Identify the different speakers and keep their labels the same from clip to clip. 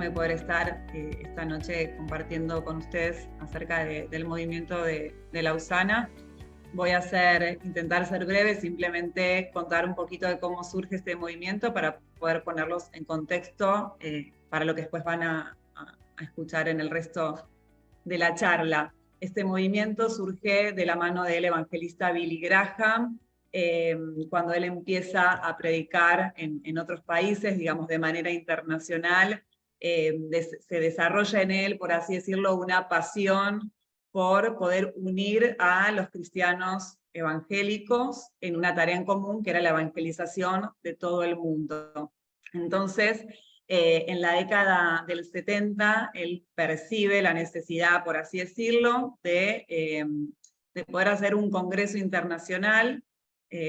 Speaker 1: enorme poder estar esta noche compartiendo con ustedes acerca del movimiento de Lausana. Voy a intentar ser breve, simplemente contar un poquito de cómo surge este movimiento para poder ponerlos en contexto para lo que después van a escuchar en el resto de la charla. Este movimiento surge de la mano del evangelista Billy Graham, cuando él empieza a predicar en otros países, digamos de manera internacional, se desarrolla en él, por así decirlo, una pasión por poder unir a los cristianos evangélicos en una tarea en común, que era la evangelización de todo el mundo. Entonces, en la década del 70, él percibe la necesidad, por así decirlo, de poder hacer un congreso internacional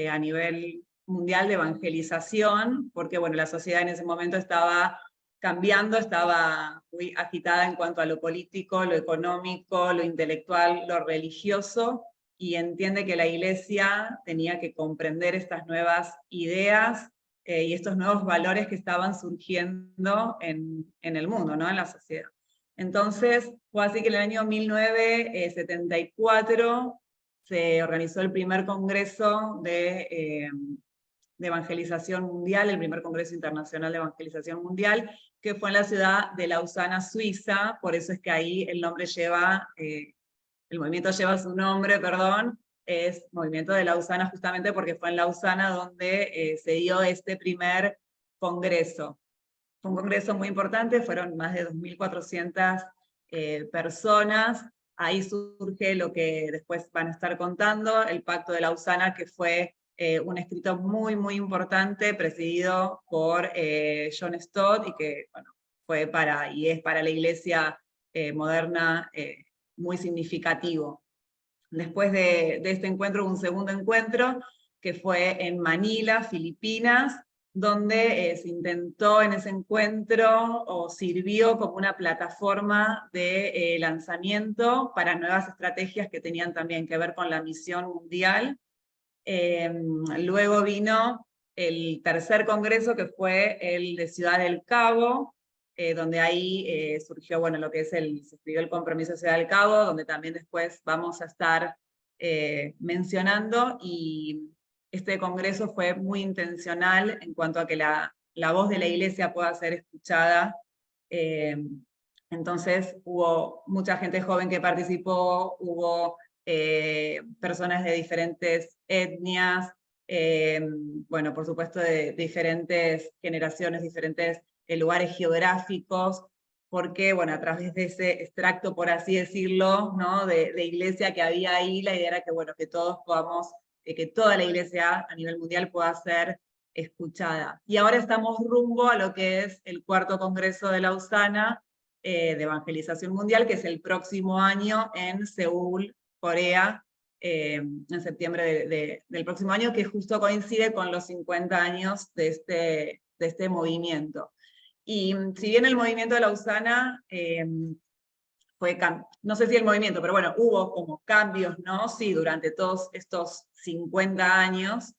Speaker 1: a nivel mundial de evangelización, porque bueno, la sociedad en ese momento estaba cambiando, estaba muy agitada en cuanto a lo político, lo económico, lo intelectual, lo religioso, y entiende que la Iglesia tenía que comprender estas nuevas ideas y estos nuevos valores que estaban surgiendo en el mundo, ¿no? En la sociedad. Entonces, fue así que en el año 1974 se organizó el primer congreso de evangelización mundial, el primer Congreso Internacional de Evangelización Mundial, que fue en la ciudad de Lausana, Suiza. Por eso es que ahí el nombre lleva, el movimiento lleva su nombre, perdón, es Movimiento de Lausana, justamente porque fue en Lausana donde se dio este primer congreso. Fue un congreso muy importante, fueron más de 2.400 personas. Ahí surge lo que después van a estar contando, el Pacto de Lausana, que fue un escrito muy, muy importante, presidido por John Stott, y que bueno, fue y es para la Iglesia moderna muy significativo. Después de este encuentro hubo un segundo encuentro, que fue en Manila, Filipinas, donde se intentó en ese encuentro, o sirvió como una plataforma de lanzamiento para nuevas estrategias que tenían también que ver con la misión mundial. Luego vino el tercer congreso, que fue el de Ciudad del Cabo, donde ahí surgió, bueno, lo que es se escribió el Compromiso de Ciudad del Cabo, donde también después vamos a estar mencionando, y este congreso fue muy intencional en cuanto a que la voz de la Iglesia pueda ser escuchada. Entonces hubo mucha gente joven que participó, hubo personas de diferentes etnias, bueno, por supuesto de diferentes generaciones, diferentes lugares geográficos, porque, bueno, a través de ese extracto, por así decirlo, ¿no? de iglesia que había ahí, la idea era que, bueno, que todos podamos, que toda la iglesia a nivel mundial pueda ser escuchada. Y ahora estamos rumbo a lo que es el cuarto Congreso de Lausana, de Evangelización Mundial, que es el próximo año en Seúl, Corea, en septiembre del próximo año, que justo coincide con los 50 años de este movimiento. Y si bien el movimiento de Lausana no sé si el movimiento, pero bueno, hubo como cambios, ¿no? Sí, durante todos estos 50 años,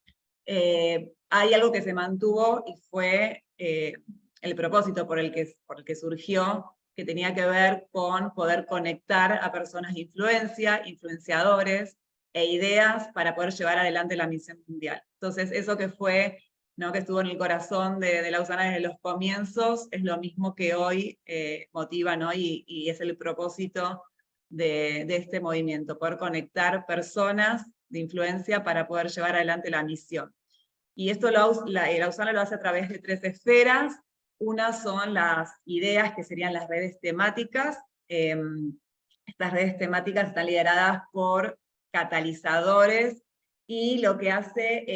Speaker 1: hay algo que se mantuvo, y fue el propósito por el que surgió, que tenía que ver con poder conectar a personas de influencia, influenciadores e ideas para poder llevar adelante la misión mundial. Entonces, eso que fue, ¿no? que estuvo en el corazón de Lausana desde los comienzos, es lo mismo que hoy motiva, ¿no? y es el propósito de este movimiento, poder conectar personas de influencia para poder llevar adelante la misión. Y esto Lausana lo hace a través de 3 esferas. Una son las ideas, que serían las redes temáticas. Estas redes temáticas están lideradas por catalizadores, y lo que hacen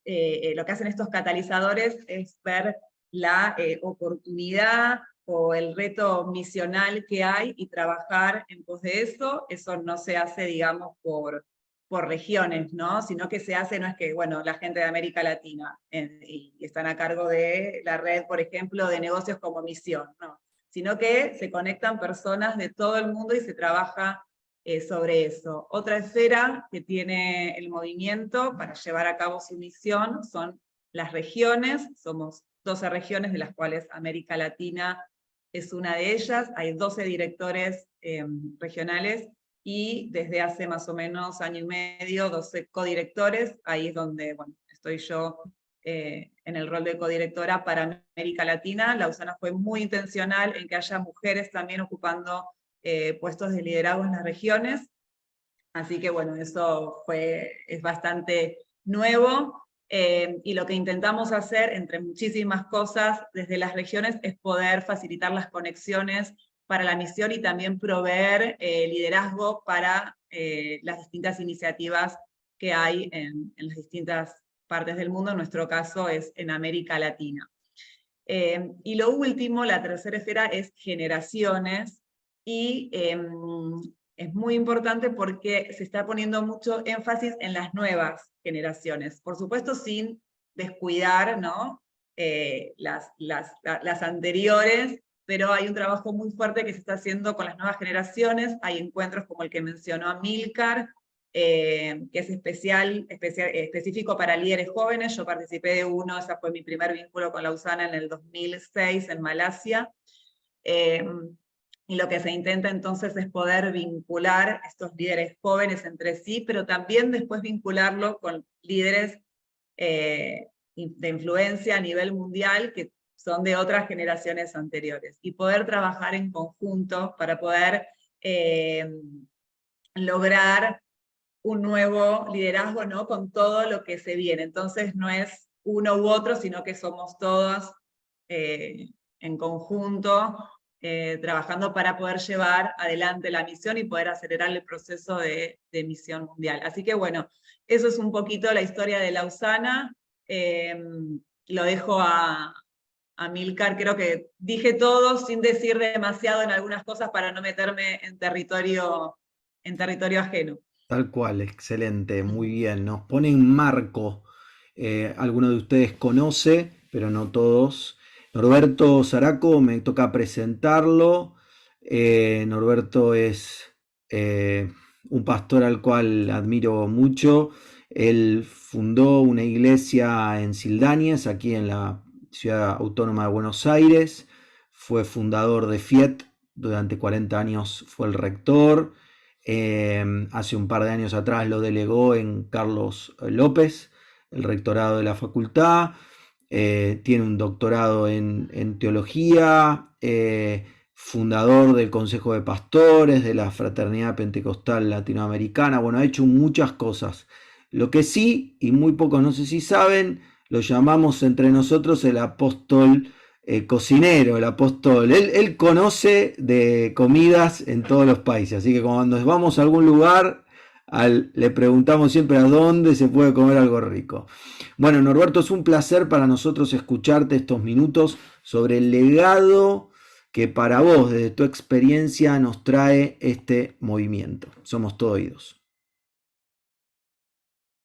Speaker 1: estos catalizadores es ver la oportunidad o el reto misional que hay y trabajar en pos de eso. Eso no se hace, digamos, por regiones, ¿no? Sino que se hace, no es que, bueno, la gente de América Latina y están a cargo de la red, por ejemplo, de negocios como misión, no, sino que se conectan personas de todo el mundo y se trabaja sobre eso. Otra esfera que tiene el movimiento para llevar a cabo su misión son las regiones. Somos 12 regiones, de las cuales América Latina es una de ellas, hay 12 directores regionales, y desde hace más o menos año y medio, 12 codirectores. Ahí es donde, bueno, estoy yo en el rol de codirectora para América Latina. Lausana fue muy intencional en que haya mujeres también ocupando puestos de liderazgo en las regiones, así que bueno, eso es bastante nuevo. Y lo que intentamos hacer, entre muchísimas cosas, desde las regiones, es poder facilitar las conexiones para la misión y también proveer liderazgo para las distintas iniciativas que hay en las distintas partes del mundo. En nuestro caso es en América Latina. Y lo último, la tercera esfera, es generaciones, y es muy importante porque se está poniendo mucho énfasis en las nuevas generaciones, por supuesto sin descuidar, ¿no? Las anteriores, pero hay un trabajo muy fuerte que se está haciendo con las nuevas generaciones. Hay encuentros como el que mencionó Amílcar, que es específico para líderes jóvenes. Yo participé de uno, ese fue mi primer vínculo con Lausana en el 2006 en Malasia. Y lo que se intenta entonces es poder vincular estos líderes jóvenes entre sí, pero también después vincularlo con líderes de influencia a nivel mundial que son de otras generaciones anteriores, y poder trabajar en conjunto para poder lograr un nuevo liderazgo, ¿no? Con todo lo que se viene. Entonces no es uno u otro, sino que somos todos en conjunto, trabajando para poder llevar adelante la misión y poder acelerar el proceso de misión mundial. Así que bueno, eso es un poquito la historia de Lausana. Lo dejo a Amílcar. Creo que dije todo sin decir demasiado en algunas cosas para no meterme en territorio ajeno.
Speaker 2: Tal cual, excelente, muy bien. Nos pone en marco. Alguno de ustedes conoce, pero no todos. Norberto Zaraco, me toca presentarlo. Norberto es un pastor al cual admiro mucho. Él fundó una iglesia en Sildañez, aquí en la ciudad autónoma de Buenos Aires. Fue fundador de FIET, durante 40 años fue el rector. Hace un par de años atrás lo delegó en Carlos López, el rectorado de la facultad. Tiene un doctorado en teología, fundador del Consejo de Pastores, de la Fraternidad Pentecostal Latinoamericana. Bueno, ha hecho muchas cosas. Lo que sí, y muy pocos no sé si saben, lo llamamos entre nosotros el apóstol cocinero, el apóstol. Él conoce de comidas en todos los países, así que cuando vamos a algún lugar, le preguntamos siempre a dónde se puede comer algo rico. Bueno, Norberto, es un placer para nosotros escucharte estos minutos sobre el legado que para vos, desde tu experiencia, nos trae este movimiento. Somos todo oídos.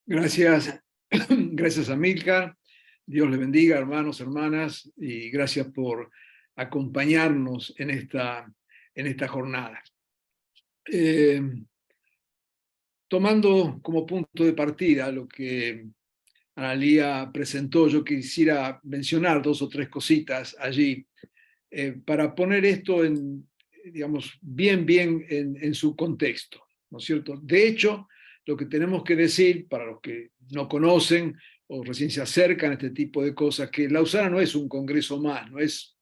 Speaker 3: Gracias, gracias Amílcar. Dios les bendiga, hermanos, hermanas, y gracias por acompañarnos en esta jornada. Tomando como punto de partida lo que Analía presentó, yo quisiera mencionar 2 o 3 cositas allí para poner esto digamos, bien en su contexto, ¿no es cierto? De hecho, lo que tenemos que decir, para los que no conocen o recién se acercan a este tipo de cosas, que Lausana no es un congreso más, no es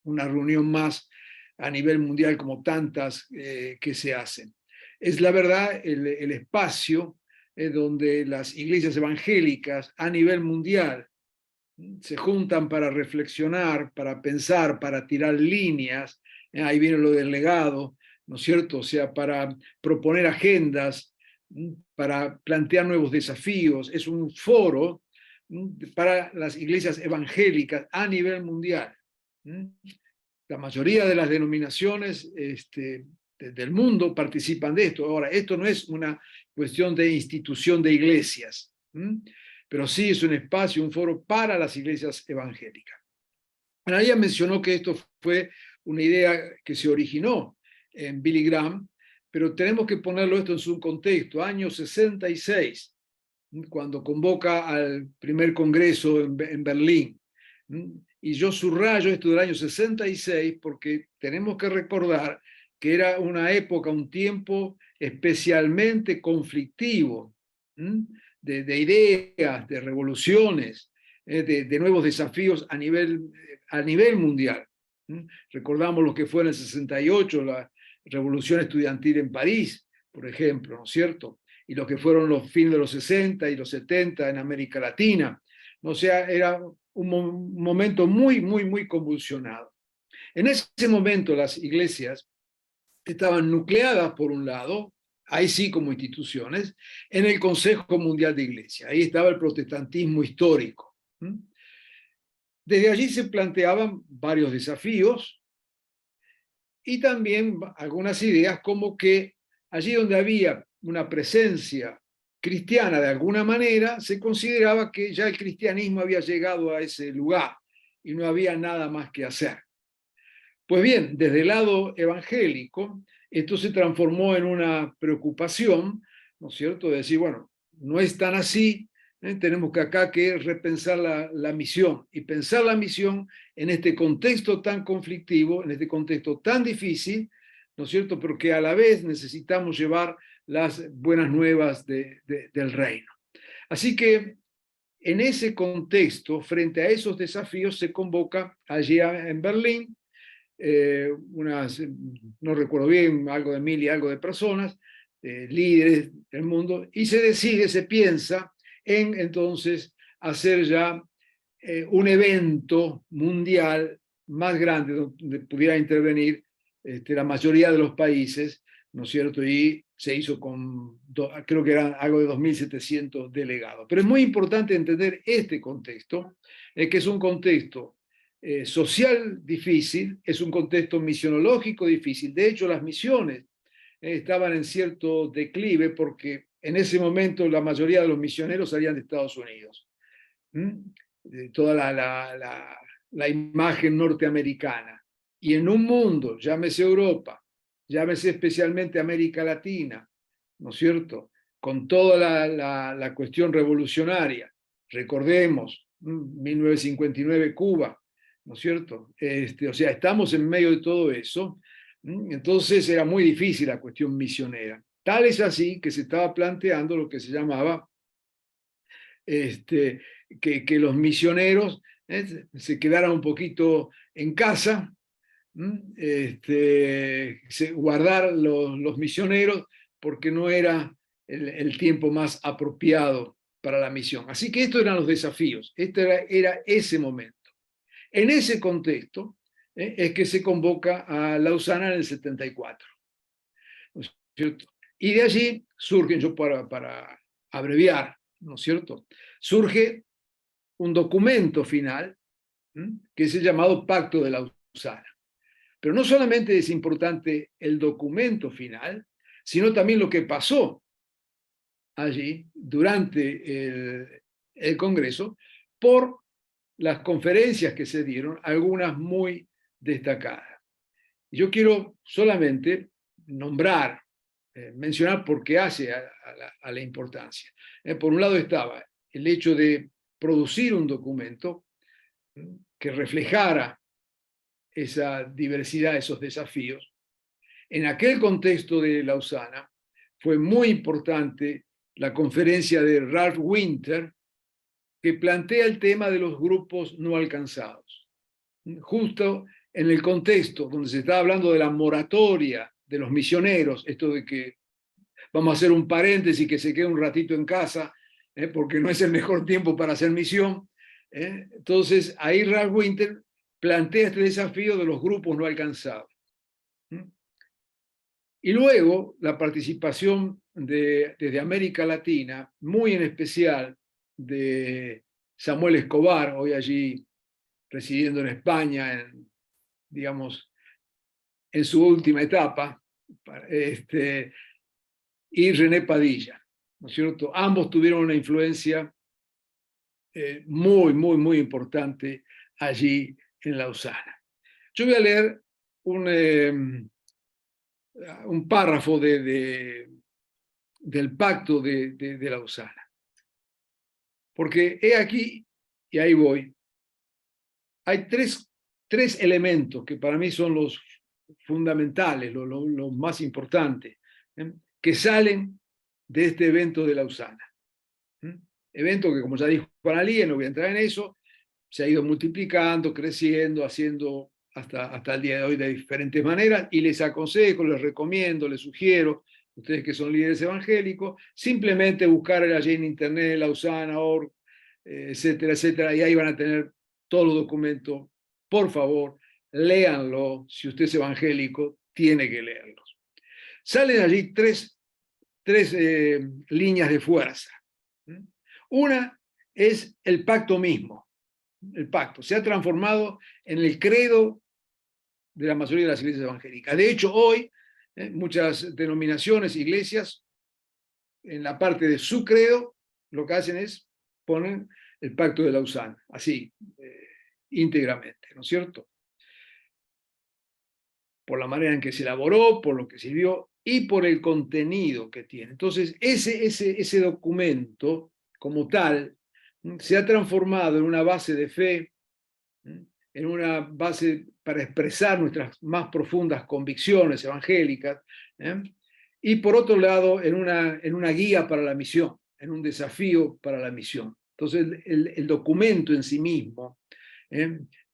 Speaker 3: una reunión más a nivel mundial como tantas que se hacen. Es la verdad el espacio donde las iglesias evangélicas a nivel mundial se juntan para reflexionar, para pensar, para tirar líneas. Ahí viene lo del legado, ¿no es cierto? O sea, para proponer agendas, para plantear nuevos desafíos. Es un foro para las iglesias evangélicas a nivel mundial. La mayoría de las denominaciones del mundo participan de esto. Ahora, esto no es una cuestión de institución de iglesias, pero sí es un espacio, un foro para las iglesias evangélicas. Ella mencionó que esto fue una idea que se originó en Billy Graham, pero tenemos que ponerlo esto en su contexto. Año 66, cuando convoca al primer congreso en Berlín. Y yo subrayo esto del año 66 porque tenemos que recordar que era una época, un tiempo especialmente conflictivo, de ideas, de revoluciones, de nuevos desafíos a nivel mundial. Recordamos lo que fue en el 68, la revolución estudiantil en París, por ejemplo, ¿no es cierto? Y lo que fueron los fines de los 60 y los 70 en América Latina. O sea, era un momento muy, muy, muy convulsionado. En ese momento las iglesias estaban nucleadas, por un lado, ahí sí como instituciones, en el Consejo Mundial de Iglesias. Ahí estaba el protestantismo histórico. Desde allí se planteaban varios desafíos y también algunas ideas como que allí donde había una presencia cristiana de alguna manera, se consideraba que ya el cristianismo había llegado a ese lugar y no había nada más que hacer. Pues bien, desde el lado evangélico, esto se transformó en una preocupación, ¿no es cierto?, de decir, bueno, no es tan así, tenemos que acá que repensar la misión y pensar la misión en este contexto tan conflictivo, en este contexto tan difícil, ¿no es cierto?, porque a la vez necesitamos llevar las buenas nuevas del reino. Así que en ese contexto, frente a esos desafíos, se convoca allí en Berlín no recuerdo bien, algo de 1000 y algo de personas, líderes del mundo, y se decide, se piensa en entonces hacer ya un evento mundial más grande donde pudiera intervenir la mayoría de los países, ¿no es cierto? Y se hizo con, creo que eran algo de 2700 delegados. Pero es muy importante entender este contexto, que es un contexto social difícil, es un contexto misionológico difícil. De hecho, las misiones estaban en cierto declive porque en ese momento la mayoría de los misioneros salían de Estados Unidos. Toda la imagen norteamericana. Y en un mundo, llámese Europa, llámese especialmente América Latina, ¿no es cierto?, con toda la cuestión revolucionaria. Recordemos, 1959 Cuba, ¿no es cierto? O sea, estamos en medio de todo eso. Entonces era muy difícil la cuestión misionera. Tal es así que se estaba planteando lo que se llamaba que los misioneros se quedaran un poquito en casa, guardar los misioneros porque no era el tiempo más apropiado para la misión. Así que estos eran los desafíos, este era ese momento. En ese contexto es que se convoca a Lausana en el 74. ¿No es cierto? Y de allí surgen, yo para abreviar, ¿no es cierto?, surge un documento final que es el llamado Pacto de Lausana. Pero no solamente es importante el documento final, sino también lo que pasó allí durante el Congreso por las conferencias que se dieron, algunas muy destacadas. Yo quiero solamente nombrar, mencionar por qué hace a la importancia. Por un lado estaba el hecho de producir un documento que reflejara esa diversidad, esos desafíos. En aquel contexto de Lausana fue muy importante la conferencia de Ralph Winter, que plantea el tema de los grupos no alcanzados. Justo en el contexto donde se está hablando de la moratoria de los misioneros, esto de que vamos a hacer un paréntesis, que se quede un ratito en casa, porque no es el mejor tiempo para hacer misión. Entonces, ahí Ralph Winter plantea este desafío de los grupos no alcanzados. Y luego la participación desde América Latina, muy en especial de Samuel Escobar, hoy allí residiendo en España, digamos, en su última etapa, y René Padilla, ¿no es cierto? Ambos tuvieron una influencia muy, muy, muy importante allí en Lausana. Yo voy a leer un párrafo del pacto de Lausana. Porque he aquí, y ahí voy, hay tres elementos que para mí son los fundamentales, los más importantes, que salen de este evento de Lausana. Evento que, como ya dijo Analía, no voy a entrar en eso, se ha ido multiplicando, creciendo, haciendo hasta el día de hoy de diferentes maneras, y les aconsejo, les recomiendo, les sugiero, ustedes que son líderes evangélicos, simplemente buscar allí en internet, Lausana.org, etcétera, etcétera, y ahí van a tener todos los documentos. Por favor, léanlo. Si usted es evangélico, tiene que leerlos. Salen allí tres líneas de fuerza. Una es el pacto mismo. El pacto se ha transformado en el credo de la mayoría de las iglesias evangélicas. De hecho, hoy muchas denominaciones, iglesias, en la parte de su credo, lo que hacen es poner el pacto de Lausana, así, íntegramente, ¿no es cierto? Por la manera en que se elaboró, por lo que sirvió y por el contenido que tiene. Entonces, ese documento, como tal, se ha transformado en una base de fe, en una base para expresar nuestras más profundas convicciones evangélicas, y por otro lado, en una guía para la misión, en un desafío para la misión. Entonces, el documento en sí mismo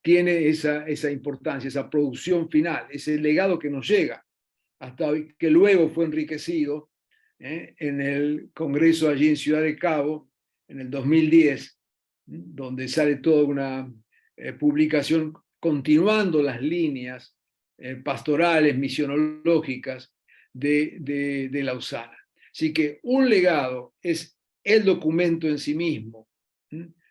Speaker 3: tiene esa importancia, esa producción final, ese legado que nos llega hasta hoy, que luego fue enriquecido en el Congreso allí en Ciudad de Cabo, en el 2010, donde sale toda una publicación continuando las líneas pastorales, misionológicas de Lausana. Así que un legado es el documento en sí mismo.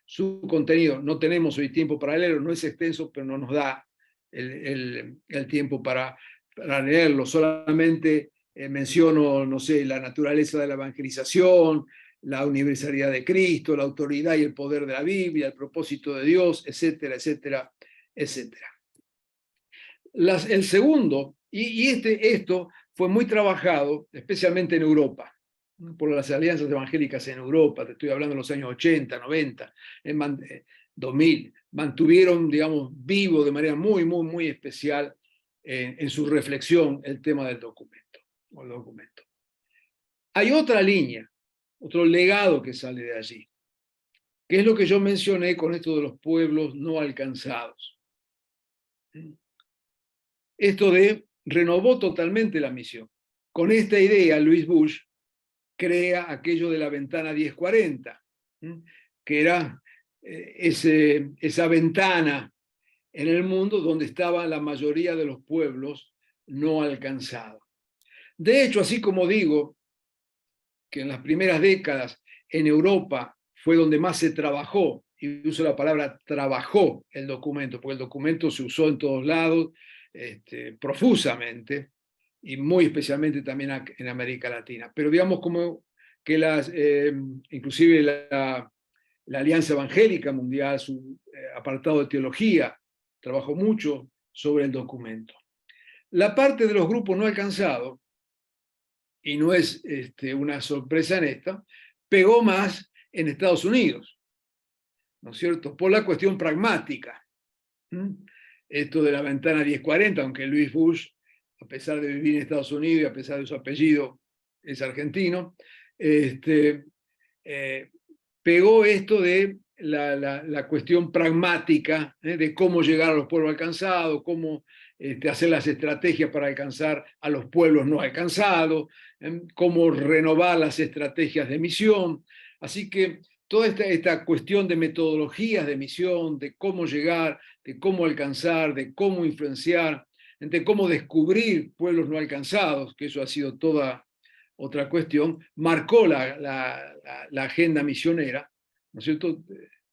Speaker 3: Su contenido, no tenemos hoy tiempo para leerlo, no es extenso, pero no nos da el tiempo para leerlo. Solamente menciono, no sé, la naturaleza de la evangelización, la universalidad de Cristo, la autoridad y el poder de la Biblia, el propósito de Dios, etcétera, etcétera, etcétera. El segundo, y esto fue muy trabajado, especialmente en Europa, por las alianzas evangélicas en Europa, te estoy hablando de los años 80, 90, 2000, mantuvieron, digamos, vivo de manera muy, muy, muy especial en su reflexión el tema del documento. Hay otra línea, otro legado que sale de allí, que es lo que yo mencioné con esto de los pueblos no alcanzados. Esto renovó totalmente la misión. Con esta idea, Louis Bush crea aquello de la ventana 1040, que era esa ventana en el mundo donde estaba la mayoría de los pueblos no alcanzados. De hecho, así como digo que en las primeras décadas en Europa fue donde más se trabajó, y uso la palabra trabajó el documento, porque el documento se usó en todos lados profusamente, y muy especialmente también en América Latina. Pero digamos como que inclusive la Alianza Evangélica Mundial, su apartado de teología, trabajó mucho sobre el documento. La parte de los grupos no alcanzados, y no es una sorpresa en esta, pegó más en Estados Unidos, ¿no es cierto? Por la cuestión pragmática. Esto de la ventana 1040, aunque Louis Bush, a pesar de vivir en Estados Unidos y a pesar de su apellido, es argentino, pegó esto de la cuestión pragmática, de cómo llegar a los pueblos alcanzados, cómo hacer las estrategias para alcanzar a los pueblos no alcanzados, cómo renovar las estrategias de misión. Así que toda esta cuestión de metodologías de misión, de cómo llegar, de cómo alcanzar, de cómo influenciar, de cómo descubrir pueblos no alcanzados, que eso ha sido toda otra cuestión, marcó la agenda misionera, ¿no es cierto?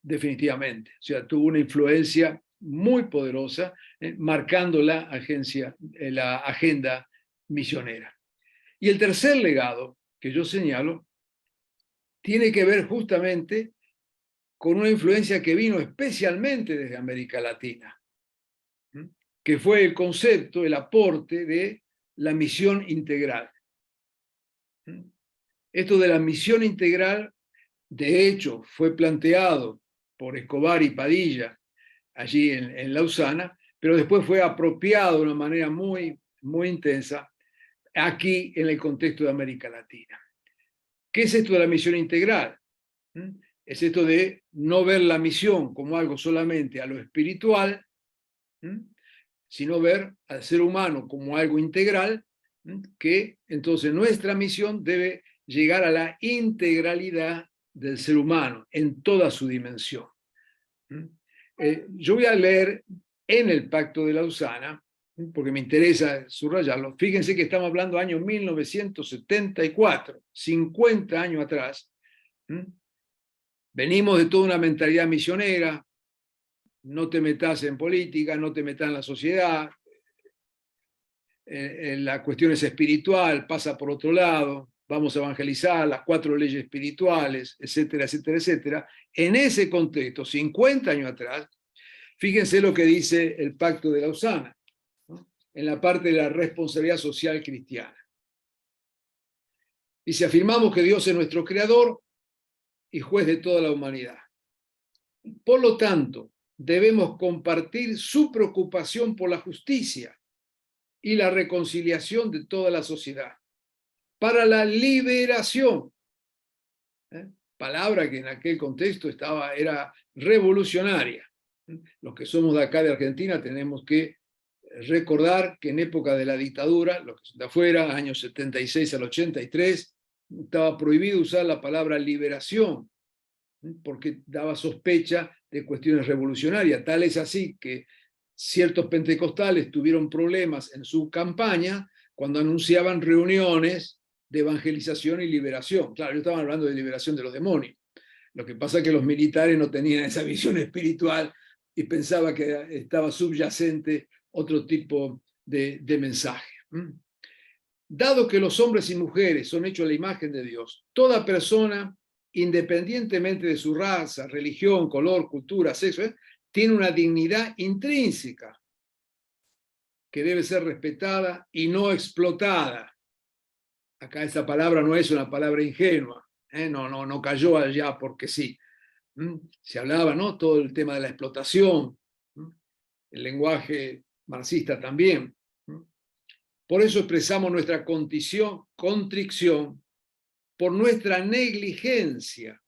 Speaker 3: Definitivamente. O sea, tuvo una influencia muy poderosa, marcando la agenda misionera. Y el tercer legado que yo señalo tiene que ver justamente con una influencia que vino especialmente desde América Latina, que fue el concepto, el aporte de la misión integral. Esto de la misión integral, de hecho, fue planteado por Escobar y Padilla allí en Lausana, pero después fue apropiado de una manera muy, muy intensa aquí en el contexto de América Latina. ¿Qué es esto de la misión integral? Es esto de no ver la misión como algo solamente a lo espiritual, sino ver al ser humano como algo integral, que entonces nuestra misión debe llegar a la integralidad del ser humano en toda su dimensión. Yo voy a leer en el Pacto de Lausana, porque me interesa subrayarlo. Fíjense que estamos hablando del año 1974, 50 años atrás. Venimos de toda una mentalidad misionera, no te metas en política, no te metas en la sociedad, la cuestión es espiritual, pasa por otro lado, vamos a evangelizar, las 4 leyes espirituales, etcétera, etcétera, etcétera. En ese contexto, 50 años atrás, fíjense lo que dice el Pacto de Lausana, ¿no?, en la parte de la responsabilidad social cristiana. Dice, afirmamos que Dios es nuestro creador y juez de toda la humanidad. Por lo tanto, debemos compartir su preocupación por la justicia y la reconciliación de toda la sociedad, para la liberación, palabra que en aquel contexto era revolucionaria. Los que somos de acá de Argentina tenemos que recordar que en época de la dictadura, los que son de afuera, años 76 al 83, estaba prohibido usar la palabra liberación, porque daba sospecha de cuestiones revolucionarias. Tal es así que ciertos pentecostales tuvieron problemas en su campaña cuando anunciaban reuniones de evangelización y liberación. Claro, ellos estaban hablando de liberación de los demonios. Lo que pasa es que los militares no tenían esa visión espiritual y pensaban que estaba subyacente otro tipo de mensaje. Dado que los hombres y mujeres son hechos a la imagen de Dios, toda persona, independientemente de su raza, religión, color, cultura, sexo, tiene una dignidad intrínseca que debe ser respetada y no explotada. Acá esta palabra no es una palabra ingenua, no cayó allá porque sí. Se hablaba, ¿no?, todo el tema de la explotación, el lenguaje marxista también. Por eso expresamos nuestra contrición por nuestra negligencia,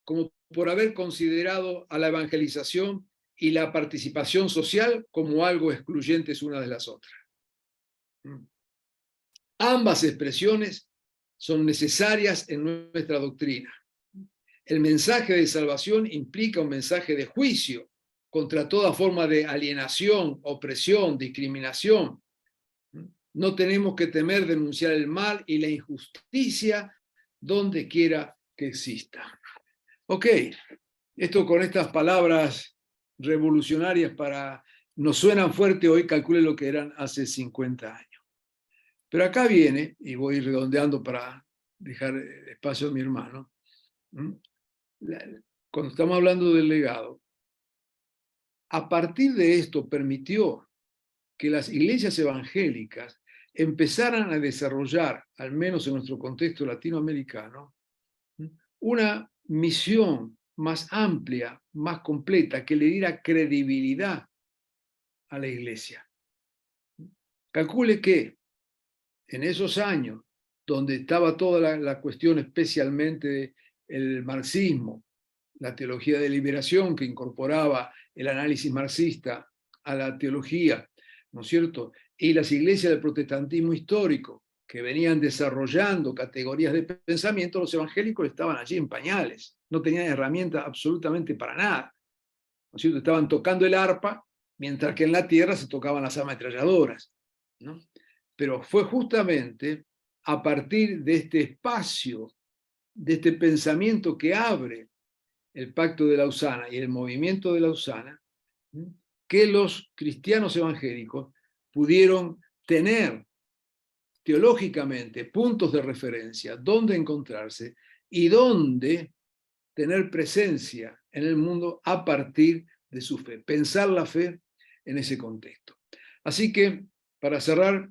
Speaker 3: como por haber considerado a la evangelización y la participación social como algo excluyentes una de las otras. Ambas expresiones son necesarias en nuestra doctrina. El mensaje de salvación implica un mensaje de juicio contra toda forma de alienación, opresión, discriminación. No tenemos que temer denunciar el mal y la injusticia donde quiera que exista. Ok, esto con estas palabras revolucionarias nos suenan fuerte hoy, calcule lo que eran hace 50 años. Pero acá viene, y voy redondeando para dejar espacio a mi hermano, cuando estamos hablando del legado, a partir de esto permitió que las iglesias evangélicas empezaran a desarrollar, al menos en nuestro contexto latinoamericano, una misión más amplia, más completa, que le diera credibilidad a la iglesia. Calcule que en esos años, donde estaba toda la cuestión especialmente el marxismo, la teología de liberación que incorporaba el análisis marxista a la teología, ¿no es cierto?, y las iglesias del protestantismo histórico, que venían desarrollando categorías de pensamiento, los evangélicos estaban allí en pañales, no tenían herramientas absolutamente para nada, ¿no es cierto?, estaban tocando el arpa, mientras que en la tierra se tocaban las ametralladoras, ¿no? Pero fue justamente a partir de este espacio, de este pensamiento que abre el Pacto de Lausana y el movimiento de Lausana, que los cristianos evangélicos pudieron tener teológicamente puntos de referencia, donde encontrarse y donde tener presencia en el mundo a partir de su fe, pensar la fe en ese contexto. Así que, para cerrar,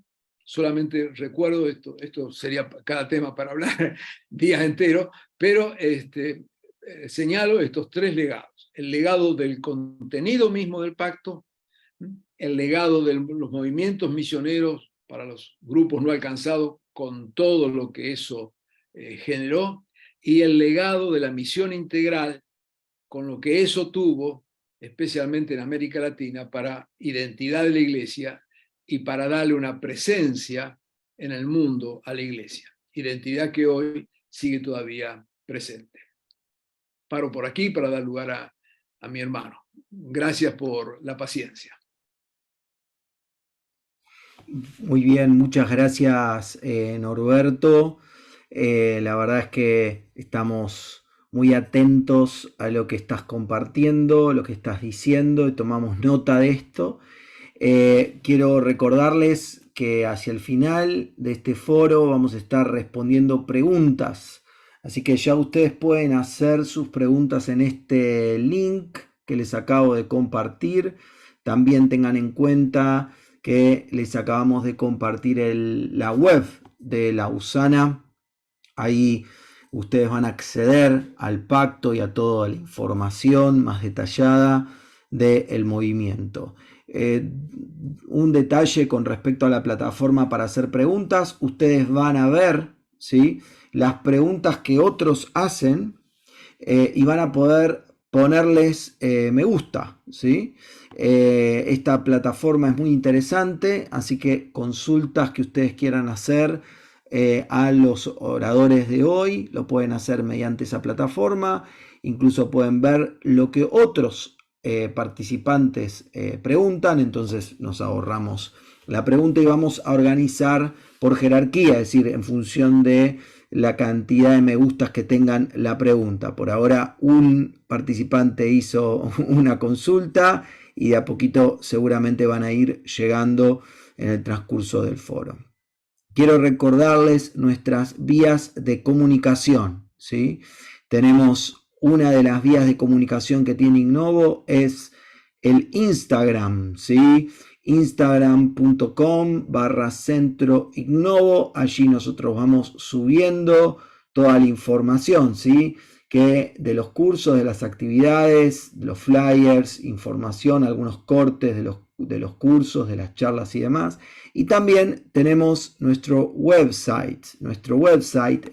Speaker 3: solamente recuerdo esto sería cada tema para hablar días enteros, pero señalo estos tres legados. El legado del contenido mismo del pacto, el legado de los movimientos misioneros para los grupos no alcanzados, con todo lo que eso generó, y el legado de la misión integral, con lo que eso tuvo, especialmente en América Latina, para identidad de la Iglesia y para darle una presencia en el mundo a la Iglesia. Identidad que hoy sigue todavía presente. Paro por aquí para dar lugar a mi hermano. Gracias por la paciencia.
Speaker 2: Muy bien, muchas gracias, Norberto. La verdad es que estamos muy atentos a lo que estás compartiendo, lo que estás diciendo, y tomamos nota de esto. Quiero recordarles que hacia el final de este foro vamos a estar respondiendo preguntas. Así que ya ustedes pueden hacer sus preguntas en este link que les acabo de compartir. También tengan en cuenta que les acabamos de compartir la web de la USANA. Ahí ustedes van a acceder al pacto y a toda la información más detallada del movimiento. Un detalle con respecto a la plataforma para hacer preguntas: ustedes van a ver, ¿sí?, las preguntas que otros hacen y van a poder ponerles me gusta, ¿sí? Esta plataforma es muy interesante, así que consultas que ustedes quieran hacer a los oradores de hoy lo pueden hacer mediante esa plataforma. Incluso pueden ver lo que otros participantes preguntan, entonces nos ahorramos la pregunta y vamos a organizar por jerarquía, es decir, en función de la cantidad de me gustas que tengan la pregunta. Por ahora un participante hizo una consulta y de a poquito seguramente van a ir llegando en el transcurso del foro. Quiero recordarles nuestras vías de comunicación, ¿sí? Tenemos una de las vías de comunicación que tiene Ignovo, es el Instagram, ¿sí? Instagram.com/centroignovo. Allí nosotros vamos subiendo toda la información, ¿sí?, que de los cursos, de las actividades, de los flyers, información, algunos cortes de los cursos, de las charlas y demás. Y también tenemos nuestro website. Nuestro website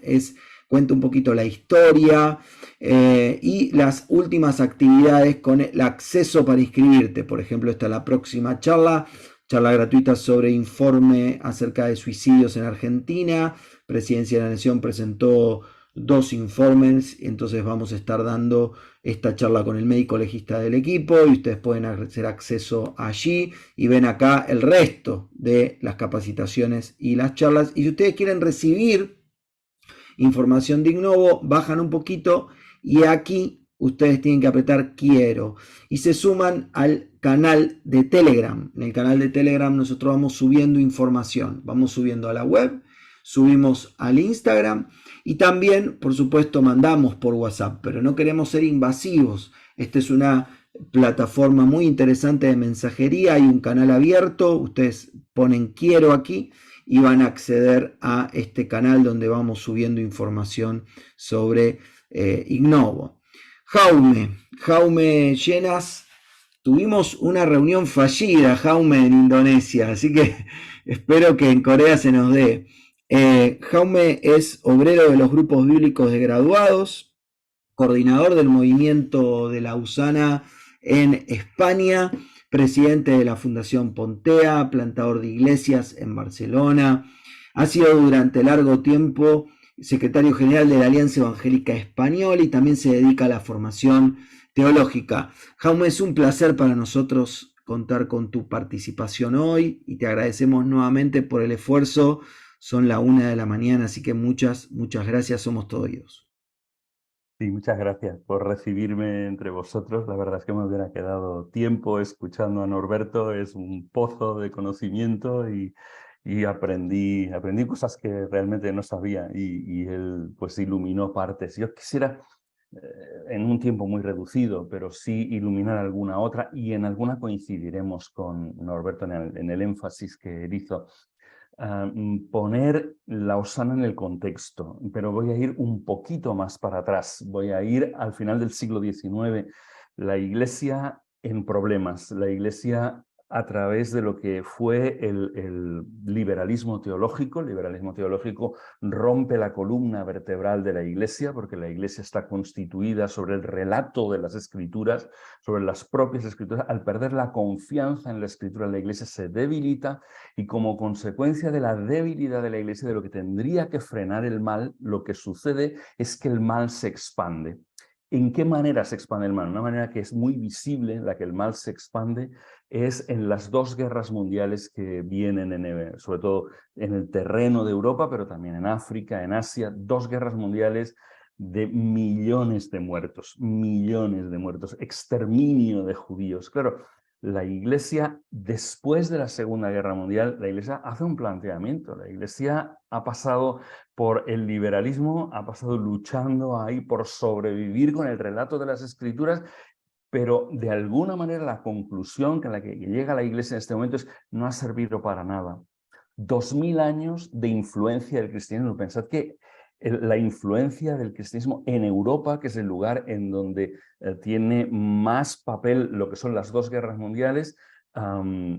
Speaker 2: cuenta un poquito la historia y las últimas actividades con el acceso para inscribirte. Por ejemplo, esta es la próxima charla gratuita sobre informe acerca de suicidios en Argentina. Presidencia de la Nación presentó 2 informes, entonces vamos a estar dando esta charla con el médico legista del equipo y ustedes pueden hacer acceso allí y ven acá el resto de las capacitaciones y las charlas. Y si ustedes quieren recibir información de Ignovo, bajan un poquito y aquí ustedes tienen que apretar quiero y se suman al canal de Telegram. En el canal de Telegram nosotros vamos subiendo información, vamos subiendo a la web, subimos al Instagram y también, por supuesto, mandamos por WhatsApp, pero no queremos ser invasivos. Esta es una plataforma muy interesante de mensajería, hay un canal abierto, ustedes ponen quiero aquí y van a acceder a este canal donde vamos subiendo información sobre Ignovo. Jaume Llenas, tuvimos una reunión fallida, Jaume, en Indonesia, así que espero que en Corea se nos dé. Jaume es obrero de los grupos bíblicos de graduados, coordinador del movimiento de la USANA en España, presidente de la Fundación Pontea, plantador de iglesias en Barcelona. Ha sido durante largo tiempo secretario general de la Alianza Evangélica Española y también se dedica a la formación teológica. Jaume, es un placer para nosotros contar con tu participación hoy y te agradecemos nuevamente por el esfuerzo. Son la 1 de la mañana, así que muchas gracias, somos todos oídos.
Speaker 4: Sí, muchas gracias por recibirme entre vosotros. La verdad es que me hubiera quedado tiempo escuchando a Norberto. Es un pozo de conocimiento y aprendí cosas que realmente no sabía y él pues iluminó partes. Yo quisiera, en un tiempo muy reducido, pero sí iluminar alguna otra y en alguna coincidiremos con Norberto en el énfasis que él hizo. poner la Osana en el contexto, pero voy a ir un poquito más para atrás. Voy a ir al final del siglo XIX. La Iglesia en problemas, la Iglesia a través de lo que fue el liberalismo teológico. El liberalismo teológico rompe la columna vertebral de la Iglesia, porque la Iglesia está constituida sobre el relato de las Escrituras, sobre las propias Escrituras. Al perder la confianza en la Escritura, la Iglesia se debilita, y como consecuencia de la debilidad de la Iglesia, de lo que tendría que frenar el mal, lo que sucede es que el mal se expande. ¿En qué manera se expande el mal? Una manera que es muy visible, en la que el mal se expande, es en las dos guerras mundiales que vienen, sobre todo en el terreno de Europa, pero también en África, en Asia, dos guerras mundiales de millones de muertos, exterminio de judíos. Claro, la Iglesia, después de la Segunda Guerra Mundial, la Iglesia hace un planteamiento. La Iglesia ha pasado por el liberalismo, ha pasado luchando ahí por sobrevivir con el relato de las Escrituras, pero de alguna manera la conclusión a la que llega la Iglesia en este momento es: no ha servido para nada. 2000 años de influencia del cristianismo. Pensad que la influencia del cristianismo en Europa, que es el lugar en donde tiene más papel lo que son las dos guerras mundiales,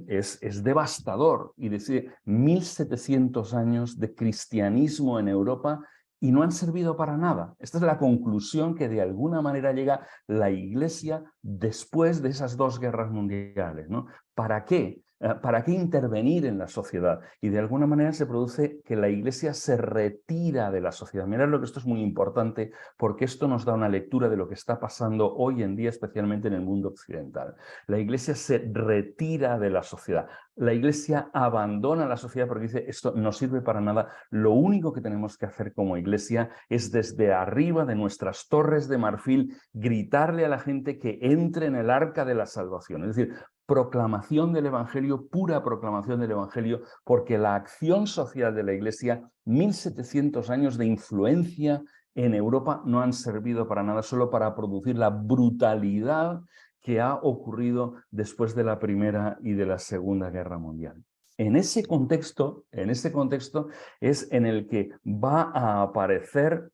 Speaker 4: es devastador. Y decir, 1700 años de cristianismo en Europa y no han servido para nada. Esta es la conclusión que de alguna manera llega la Iglesia después de esas dos guerras mundiales, ¿no? ¿Para qué? ¿Para qué intervenir en la sociedad? Y de alguna manera se produce que la Iglesia se retira de la sociedad. Mirad lo que esto es muy importante, porque esto nos da una lectura de lo que está pasando hoy en día, especialmente en el mundo occidental. La Iglesia se retira de la sociedad. La Iglesia abandona la sociedad porque dice: esto no sirve para nada. Lo único que tenemos que hacer como Iglesia es, desde arriba de nuestras torres de marfil, gritarle a la gente que entre en el arca de la salvación. Es decir, proclamación del Evangelio, pura proclamación del Evangelio, porque la acción social de la Iglesia, 1700 años de influencia en Europa, no han servido para nada, solo para producir la brutalidad que ha ocurrido después de la Primera y de la Segunda Guerra Mundial. En ese contexto es en el que va a aparecer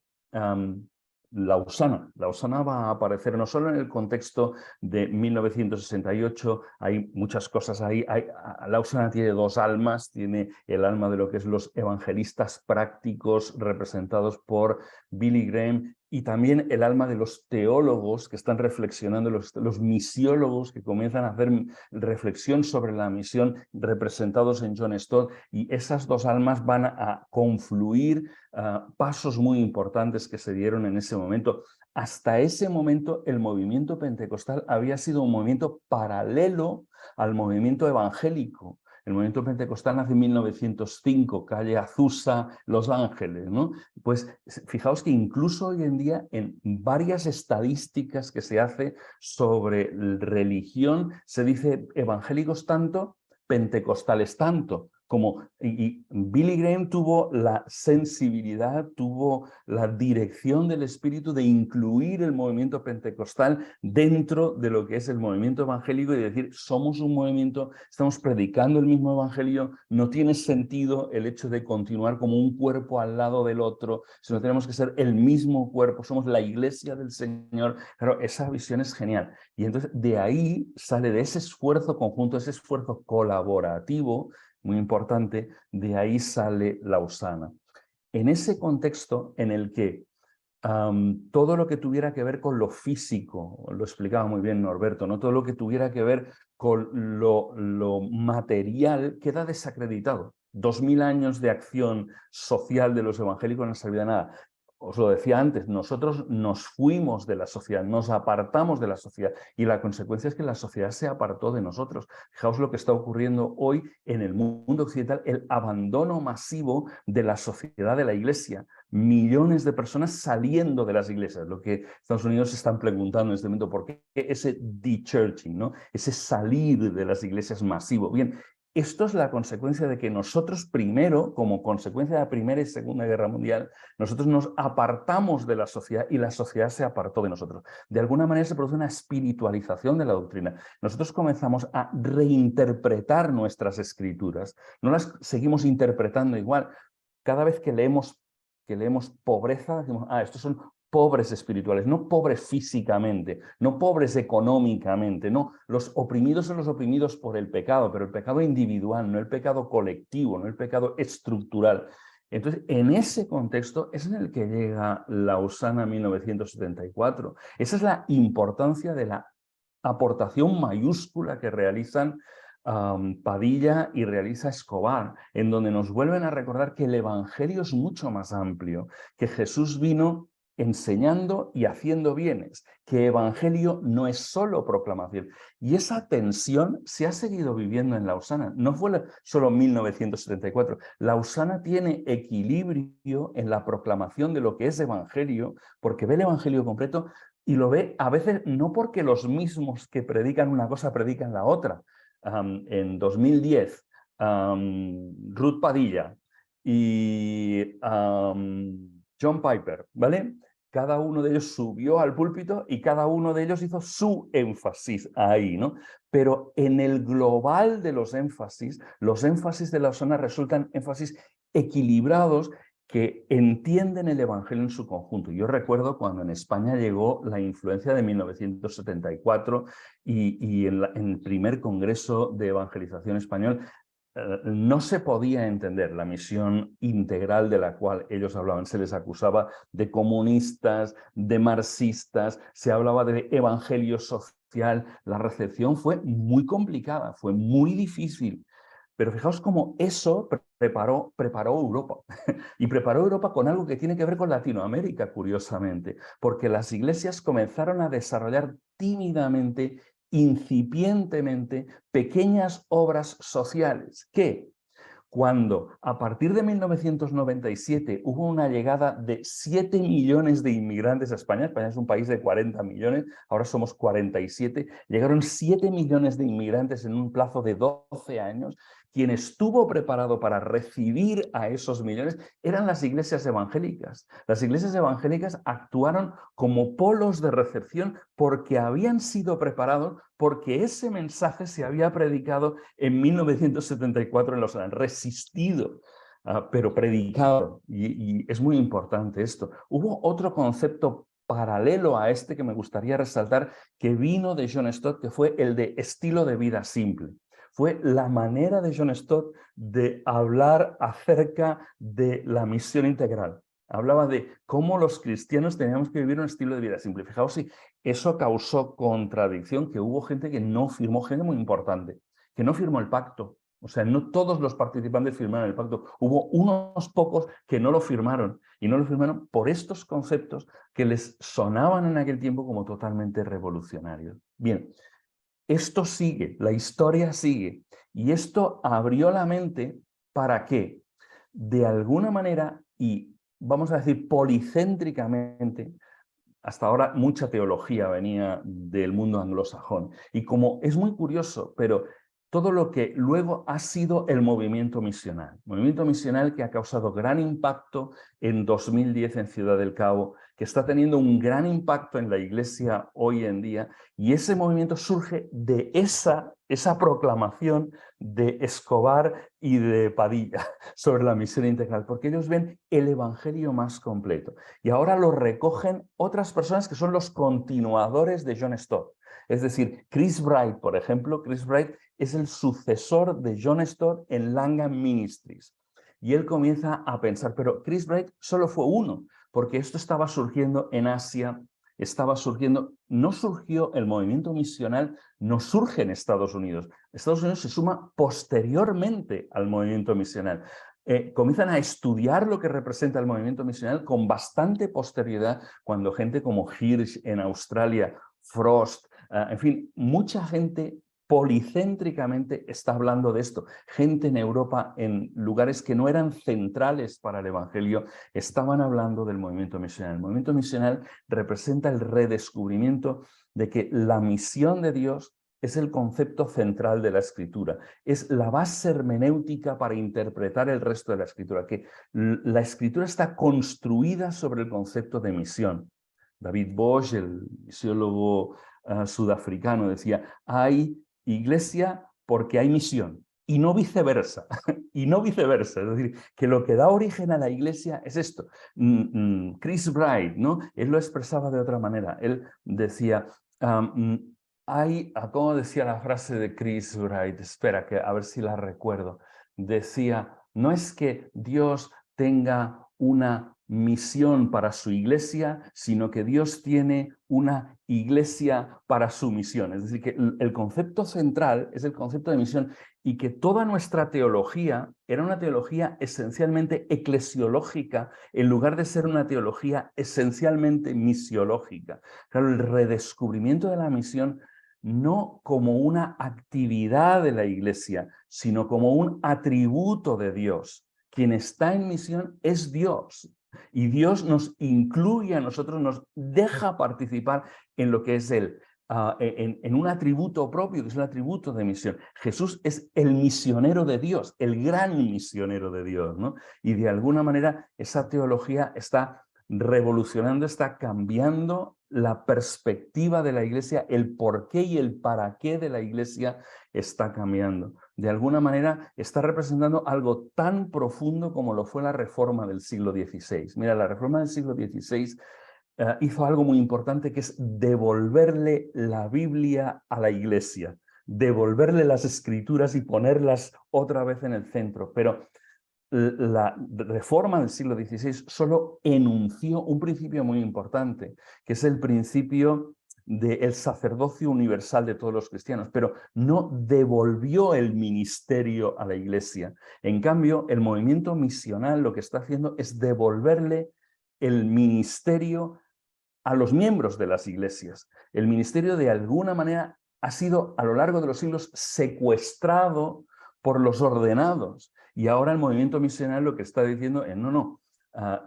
Speaker 4: la Osana. La Osana va a aparecer no solo en el contexto de 1968, hay muchas cosas ahí. La Osana tiene dos almas: tiene el alma de lo que es los evangelistas prácticos, representados por Billy Graham, y también el alma de los teólogos que están reflexionando, los misiólogos que comienzan a hacer reflexión sobre la misión, representados en John Stott. Y esas dos almas van a confluir pasos muy importantes que se dieron en ese momento. Hasta ese momento, el movimiento pentecostal había sido un movimiento paralelo al movimiento evangélico. El movimiento pentecostal nace en 1905, calle Azusa, Los Ángeles, ¿no? Pues fijaos que incluso hoy en día, en varias estadísticas que se hace sobre religión, se dice evangélicos tanto, pentecostales tanto. Y Billy Graham tuvo la sensibilidad, tuvo la dirección del Espíritu de incluir el movimiento pentecostal dentro de lo que es el movimiento evangélico, y decir: somos un movimiento, estamos predicando el mismo evangelio, no tiene sentido el hecho de continuar como un cuerpo al lado del otro, sino tenemos que ser el mismo cuerpo, somos la Iglesia del Señor. Claro, esa visión es genial. Y entonces de ahí sale, de ese esfuerzo conjunto, ese esfuerzo colaborativo, muy importante, de ahí sale la Osana. En ese contexto en el que todo lo que tuviera que ver con lo físico, lo explicaba muy bien Norberto, ¿no? Todo lo que tuviera que ver con lo material queda desacreditado. 2000 años de acción social de los evangélicos no han servido de nada. Os lo decía antes, nosotros nos fuimos de la sociedad, nos apartamos de la sociedad, y la consecuencia es que la sociedad se apartó de nosotros. Fijaos lo que está ocurriendo hoy en el mundo occidental: el abandono masivo de la sociedad de la Iglesia. Millones de personas saliendo de las iglesias. Lo que Estados Unidos se están preguntando en este momento: ¿por qué ese de-churching, ¿no? Ese salir de las iglesias masivo? Bien, esto es la consecuencia de que nosotros primero, como consecuencia de la Primera y Segunda Guerra Mundial, nosotros nos apartamos de la sociedad y la sociedad se apartó de nosotros. De alguna manera se produce una espiritualización de la doctrina. Nosotros comenzamos a reinterpretar nuestras escrituras, no las seguimos interpretando igual. Cada vez que leemos pobreza, decimos, estos son pobres espirituales, no pobres físicamente, no pobres económicamente, no. Los oprimidos son los oprimidos por el pecado, pero el pecado individual, no el pecado colectivo, no el pecado estructural. Entonces, en ese contexto es en el que llega Lausana 1974. Esa es la importancia de la aportación mayúscula que realizan Padilla y realiza Escobar, en donde nos vuelven a recordar que el Evangelio es mucho más amplio, que Jesús vino enseñando y haciendo bienes, que Evangelio no es solo proclamación. Y esa tensión se ha seguido viviendo en Lausana. No fue solo 1974. Lausana tiene equilibrio en la proclamación de lo que es Evangelio, porque ve el Evangelio completo y lo ve a veces no porque los mismos que predican una cosa predican la otra. En 2010, Ruth Padilla y John Piper, ¿vale? Cada uno de ellos subió al púlpito y cada uno de ellos hizo su énfasis ahí, ¿no? Pero en el global de los énfasis de Lausana resultan énfasis equilibrados que entienden el Evangelio en su conjunto. Yo recuerdo cuando en España llegó la influencia de 1974 y en el primer Congreso de Evangelización Español, no se podía entender la misión integral de la cual ellos hablaban. Se les acusaba de comunistas, de marxistas, se hablaba de evangelio social. La recepción fue muy complicada, fue muy difícil. Pero fijaos cómo eso preparó Europa. Y preparó Europa con algo que tiene que ver con Latinoamérica, curiosamente, porque las iglesias comenzaron a desarrollar tímidamente, incipientemente, pequeñas obras sociales que, cuando a partir de 1997 hubo una llegada de 7 millones de inmigrantes a España, España es un país de 40 millones, ahora somos 47, llegaron 7 millones de inmigrantes en un plazo de 12 años, quien estuvo preparado para recibir a esos millones eran las iglesias evangélicas. Las iglesias evangélicas actuaron como polos de recepción porque habían sido preparados, porque ese mensaje se había predicado en 1974 en Lausana, resistido, pero predicado. Y es muy importante esto. Hubo otro concepto paralelo a este que me gustaría resaltar, que vino de John Stott, que fue el de estilo de vida simple. Fue la manera de John Stott de hablar acerca de la misión integral. Hablaba de cómo los cristianos teníamos que vivir un estilo de vida simple. Fijaos si eso causó contradicción, que hubo gente que no firmó, gente muy importante, que no firmó el pacto. O sea, no todos los participantes firmaron el pacto. Hubo unos pocos que no lo firmaron, y no lo firmaron por estos conceptos que les sonaban en aquel tiempo como totalmente revolucionarios. Bien, esto sigue, la historia sigue, y esto abrió la mente para que, de alguna manera, y vamos a decir policéntricamente, hasta ahora mucha teología venía del mundo anglosajón, y como es muy curioso, pero todo lo que luego ha sido el movimiento misional que ha causado gran impacto en 2010 en Ciudad del Cabo, que está teniendo un gran impacto en la iglesia hoy en día, y ese movimiento surge de esa proclamación de Escobar y de Padilla sobre la misión integral, porque ellos ven el evangelio más completo. Y ahora lo recogen otras personas que son los continuadores de John Stott. Es decir, Chris Bright, por ejemplo, Chris Bright es el sucesor de John Stott en Langham Ministries. Y él comienza a pensar, pero Chris Bright solo fue uno, porque esto estaba surgiendo en Asia, no surgió el movimiento misional, no surge en Estados Unidos. Estados Unidos se suma posteriormente al movimiento misional. Comienzan a estudiar lo que representa el movimiento misional con bastante posterioridad, cuando gente como Hirsch en Australia, Frost, en fin, mucha gente policéntricamente está hablando de esto. Gente en Europa, en lugares que no eran centrales para el Evangelio, estaban hablando del movimiento misional. El movimiento misional representa el redescubrimiento de que la misión de Dios es el concepto central de la escritura, es la base hermenéutica para interpretar el resto de la escritura, que la escritura está construida sobre el concepto de misión. David Bosch, el misiólogo sudafricano, decía, hay iglesia porque hay misión, y no viceversa, y no viceversa. Es decir, que lo que da origen a la iglesia es esto. Chris Wright, ¿no? Él lo expresaba de otra manera. Él decía, ¿cómo decía la frase de Chris Wright? Espera, que a ver si la recuerdo. Decía, no es que Dios tenga una misión para su iglesia, sino que Dios tiene una iglesia para su misión. Es decir, que el concepto central es el concepto de misión y que toda nuestra teología era una teología esencialmente eclesiológica en lugar de ser una teología esencialmente misiológica. Claro, el redescubrimiento de la misión no como una actividad de la iglesia, sino como un atributo de Dios. Quien está en misión es Dios. Y Dios nos incluye a nosotros, nos deja participar en lo que es en un atributo propio, que es el atributo de misión. Jesús es el misionero de Dios, el gran misionero de Dios, ¿no? Y de alguna manera esa teología está revolucionando, está cambiando la perspectiva de la iglesia, el porqué y el para qué de la iglesia está cambiando. De alguna manera está representando algo tan profundo como lo fue la reforma del siglo XVI. Mira, la reforma del siglo XVI hizo algo muy importante, que es devolverle la Biblia a la iglesia, devolverle las escrituras y ponerlas otra vez en el centro. Pero la reforma del siglo XVI solo enunció un principio muy importante, que es el principio del sacerdocio universal de todos los cristianos, pero no devolvió el ministerio a la iglesia. En cambio, el movimiento misional lo que está haciendo es devolverle el ministerio a los miembros de las iglesias. El ministerio de alguna manera ha sido a lo largo de los siglos secuestrado por los ordenados. Y ahora el movimiento misional lo que está diciendo es,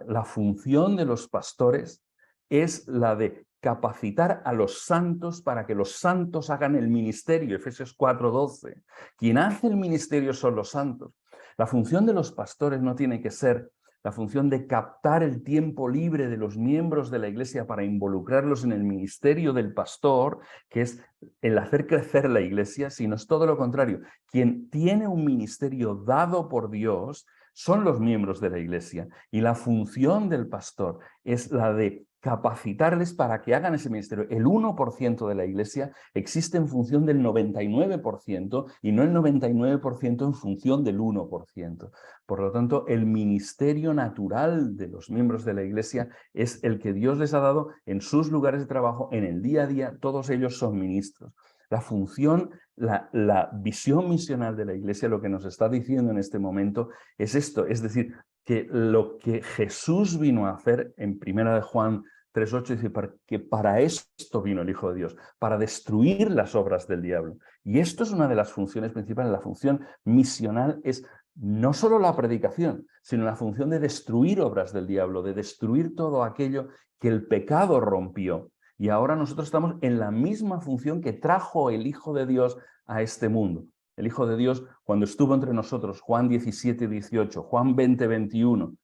Speaker 4: la función de los pastores es la de capacitar a los santos para que los santos hagan el ministerio, Efesios 4:12. Quien hace el ministerio son los santos. La función de los pastores no tiene que ser la función de captar el tiempo libre de los miembros de la iglesia para involucrarlos en el ministerio del pastor, que es el hacer crecer la iglesia, sino es todo lo contrario. Quien tiene un ministerio dado por Dios son los miembros de la iglesia, y la función del pastor es la de capacitarles para que hagan ese ministerio. El 1% de la iglesia existe en función del 99% y no el 99% en función del 1%. Por lo tanto, el ministerio natural de los miembros de la iglesia es el que Dios les ha dado en sus lugares de trabajo, en el día a día. Todos ellos son ministros. La función, la visión misional de la iglesia, lo que nos está diciendo en este momento es esto, es decir, que lo que Jesús vino a hacer en 1 Juan 3:8 dice que para esto vino el Hijo de Dios, para destruir las obras del diablo. Y esto es una de las funciones principales. La función misional es no solo la predicación, sino la función de destruir obras del diablo, de destruir todo aquello que el pecado rompió. Y ahora nosotros estamos en la misma función que trajo el Hijo de Dios a este mundo. El Hijo de Dios, cuando estuvo entre nosotros, Juan 17:18, Juan 20:21,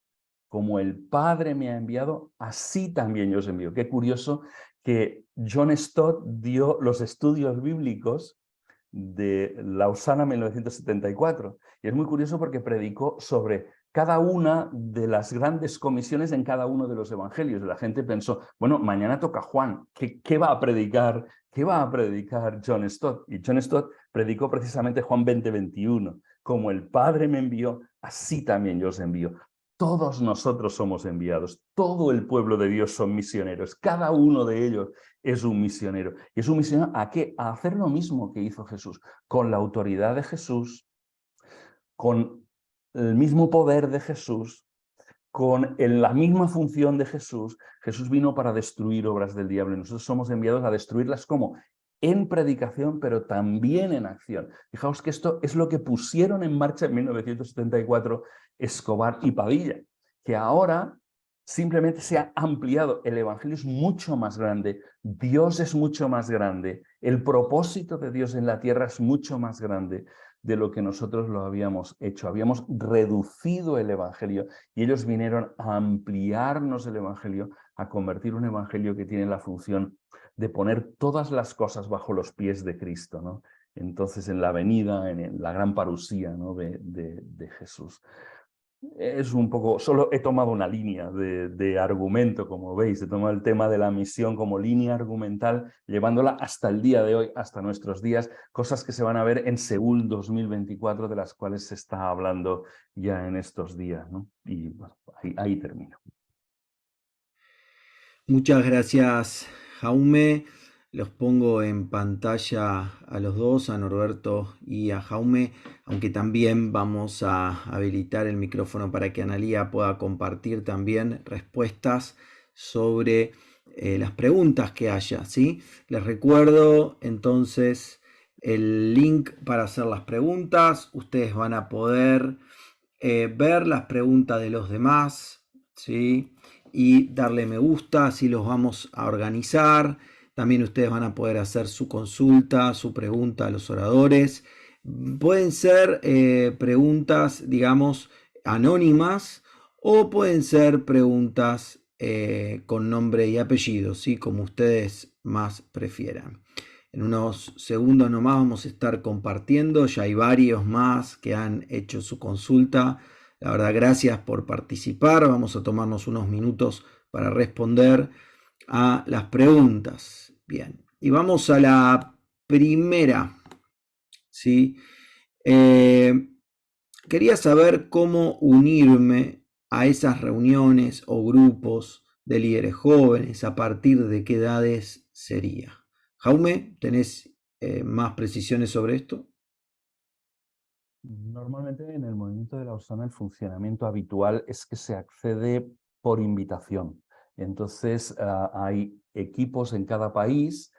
Speaker 4: como el Padre me ha enviado, así también yo os envío. Qué curioso que John Stott dio los estudios bíblicos de Lausana 1974. Y es muy curioso porque predicó sobre cada una de las grandes comisiones en cada uno de los evangelios. La gente pensó, bueno, mañana toca Juan, ¿qué va a predicar? ¿Qué va a predicar John Stott? Y John Stott predicó precisamente Juan 20:21. Como el Padre me envió, así también yo os envío. Todos nosotros somos enviados, todo el pueblo de Dios son misioneros, cada uno de ellos es un misionero. ¿Y es un misionero a qué? A hacer lo mismo que hizo Jesús, con la autoridad de Jesús, con el mismo poder de Jesús, con la misma función de Jesús. Jesús vino para destruir obras del diablo y nosotros somos enviados a destruirlas ¿cómo? En predicación, pero también en acción. Fijaos que esto es lo que pusieron en marcha en 1974 Escobar y Padilla, que ahora simplemente se ha ampliado. El Evangelio es mucho más grande, Dios es mucho más grande, el propósito de Dios en la tierra es mucho más grande de lo que nosotros lo habíamos hecho. Habíamos reducido el Evangelio y ellos vinieron a ampliarnos el Evangelio, a convertir un Evangelio que tiene la función de poner todas las cosas bajo los pies de Cristo, ¿no? Entonces, en la venida, en la gran parusía, ¿no? de Jesús. Es un poco, solo he tomado una línea de argumento, como veis, he tomado el tema de la misión como línea argumental, llevándola hasta el día de hoy, hasta nuestros días, cosas que se van a ver en Seúl 2024, de las cuales se está hablando ya en estos días, ¿no? Y bueno, ahí termino.
Speaker 2: Muchas gracias, Jaume. Los pongo en pantalla a los dos, a Norberto y a Jaume, aunque también vamos a habilitar el micrófono para que Analía pueda compartir también respuestas sobre las preguntas que haya, ¿sí? Les recuerdo entonces el link para hacer las preguntas. Ustedes van a poder ver las preguntas de los demás, ¿sí? Y darle me gusta, así los vamos a organizar. También ustedes van a poder hacer su consulta, su pregunta a los oradores. Pueden ser preguntas, digamos, anónimas o pueden ser preguntas con nombre y apellido, ¿sí? Como ustedes más prefieran. En unos segundos nomás vamos a estar compartiendo. Ya hay varios más que han hecho su consulta. La verdad, gracias por participar. Vamos a tomarnos unos minutos para responder a las preguntas. Bien, y vamos a la primera, ¿sí? Quería saber cómo unirme a esas reuniones o grupos de líderes jóvenes, a partir de qué edades sería. Jaume, ¿tenés más precisiones sobre esto?
Speaker 4: Normalmente en el movimiento de Lausana el funcionamiento habitual es que se accede por invitación. Entonces hay equipos en cada país,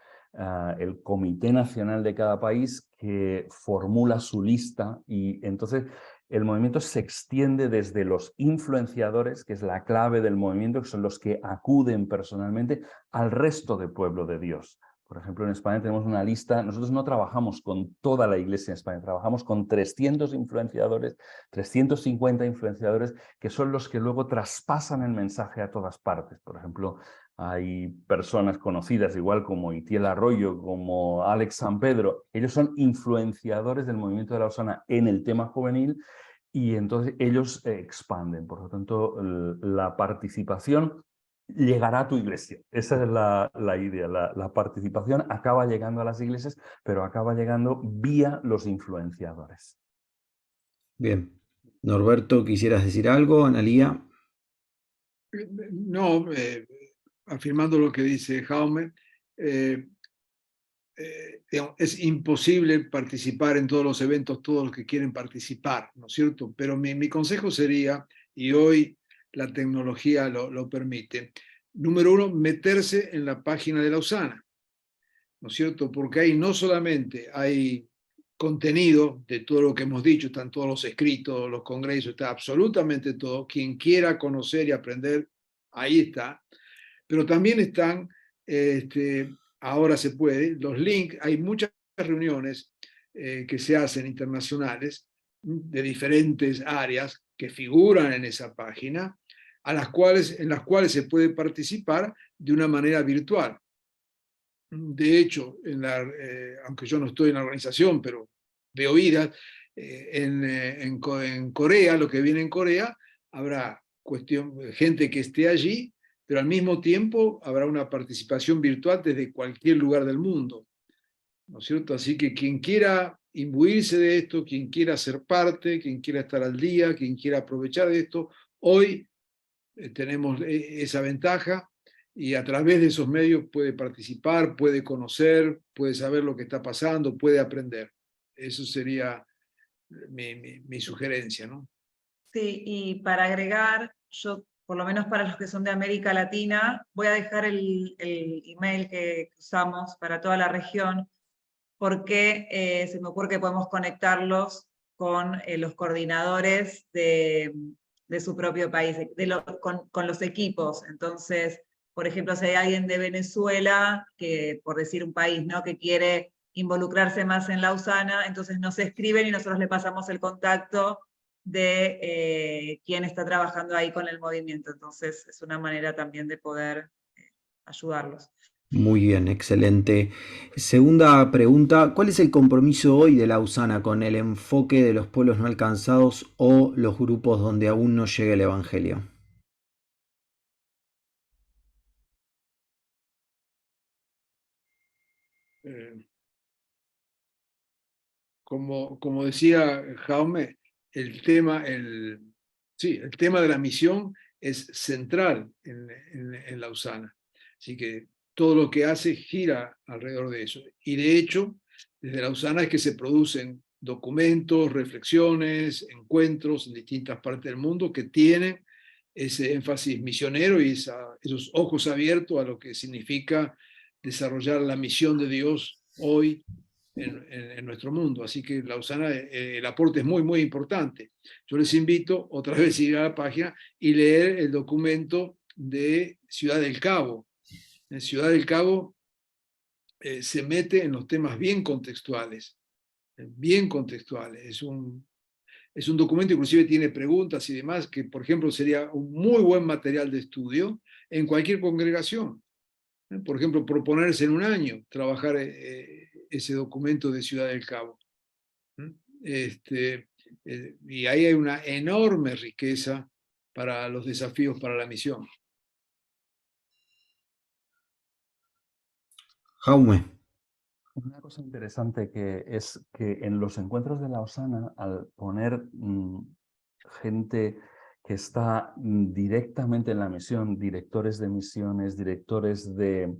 Speaker 4: el comité nacional de cada país que formula su lista y entonces el movimiento se extiende desde los influenciadores, que es la clave del movimiento, que son los que acuden personalmente, al resto del pueblo de Dios. Por ejemplo, en España tenemos una lista, nosotros no trabajamos con toda la iglesia en España, trabajamos con 300 influenciadores, 350 influenciadores, que son los que luego traspasan el mensaje a todas partes. Por ejemplo, hay personas conocidas, igual como Itiel Arroyo, como Alex San Pedro, ellos son influenciadores del movimiento de Lausana en el tema juvenil y entonces ellos expanden. Por lo tanto, la participación llegará a tu iglesia. Esa es la idea. La participación acaba llegando a las iglesias, pero acaba llegando vía los influenciadores.
Speaker 2: Bien. Norberto, ¿quisieras decir algo? Analía.
Speaker 3: No, afirmando lo que dice Jaume, es imposible participar en todos los eventos, todos los que quieren participar, ¿no es cierto? Pero mi consejo sería, y hoy la tecnología lo permite, número uno, meterse en la página de Lausana, ¿no es cierto? Porque ahí no solamente hay contenido de todo lo que hemos dicho, están todos los escritos, los congresos, está absolutamente todo. Quien quiera conocer y aprender, ahí está. Pero también están, ahora se puede, los links, hay muchas reuniones que se hacen internacionales de diferentes áreas que figuran en esa página, en las cuales se puede participar de una manera virtual. De hecho, aunque yo no estoy en la organización, pero de oídas, en Corea, lo que viene en Corea, habrá gente que esté allí, pero al mismo tiempo habrá una participación virtual desde cualquier lugar del mundo, ¿no es cierto? Así que quien quiera imbuirse de esto, quien quiera ser parte, quien quiera estar al día, quien quiera aprovechar de esto, hoy tenemos esa ventaja. Y a través de esos medios puede participar, puede conocer, puede saber lo que está pasando, puede aprender. Eso sería mi sugerencia, ¿no?
Speaker 1: Sí, y para agregar, yo, por lo menos para los que son de América Latina, voy a dejar el email que usamos para toda la región, porque se me ocurre que podemos conectarlos con los coordinadores de de su propio país, con los equipos. Entonces, por ejemplo, si hay alguien de Venezuela, que por decir un país, ¿no?, que quiere involucrarse más en Lausana, entonces nos escriben y nosotros le pasamos el contacto de quién está trabajando ahí con el movimiento. Entonces es una manera también de poder ayudarlos.
Speaker 2: Muy bien, excelente. Segunda pregunta, ¿cuál es el compromiso hoy de Lausana con el enfoque de los pueblos no alcanzados o los grupos donde aún no llega el Evangelio?
Speaker 3: Como decía Jaume, el tema de la misión es central en Lausana. Así que todo lo que hace gira alrededor de eso. Y de hecho, desde Lausana es que se producen documentos, reflexiones, encuentros en distintas partes del mundo que tienen ese énfasis misionero y esos ojos abiertos a lo que significa desarrollar la misión de Dios hoy en nuestro mundo. Así que Lausana, el aporte es muy, muy importante. Yo les invito otra vez a ir a la página y leer el documento de Ciudad del Cabo. En Ciudad del Cabo se mete en los temas bien contextuales, bien contextuales. Es un documento, inclusive tiene preguntas y demás, que por ejemplo sería un muy buen material de estudio en cualquier congregación. Por ejemplo, proponerse en un año trabajar ese documento de Ciudad del Cabo. Y ahí hay una enorme riqueza para los desafíos para la misión.
Speaker 2: Jaume.
Speaker 4: Una cosa interesante que es que en los encuentros de Lausana, al poner gente que está directamente en la misión, directores de misiones, directores de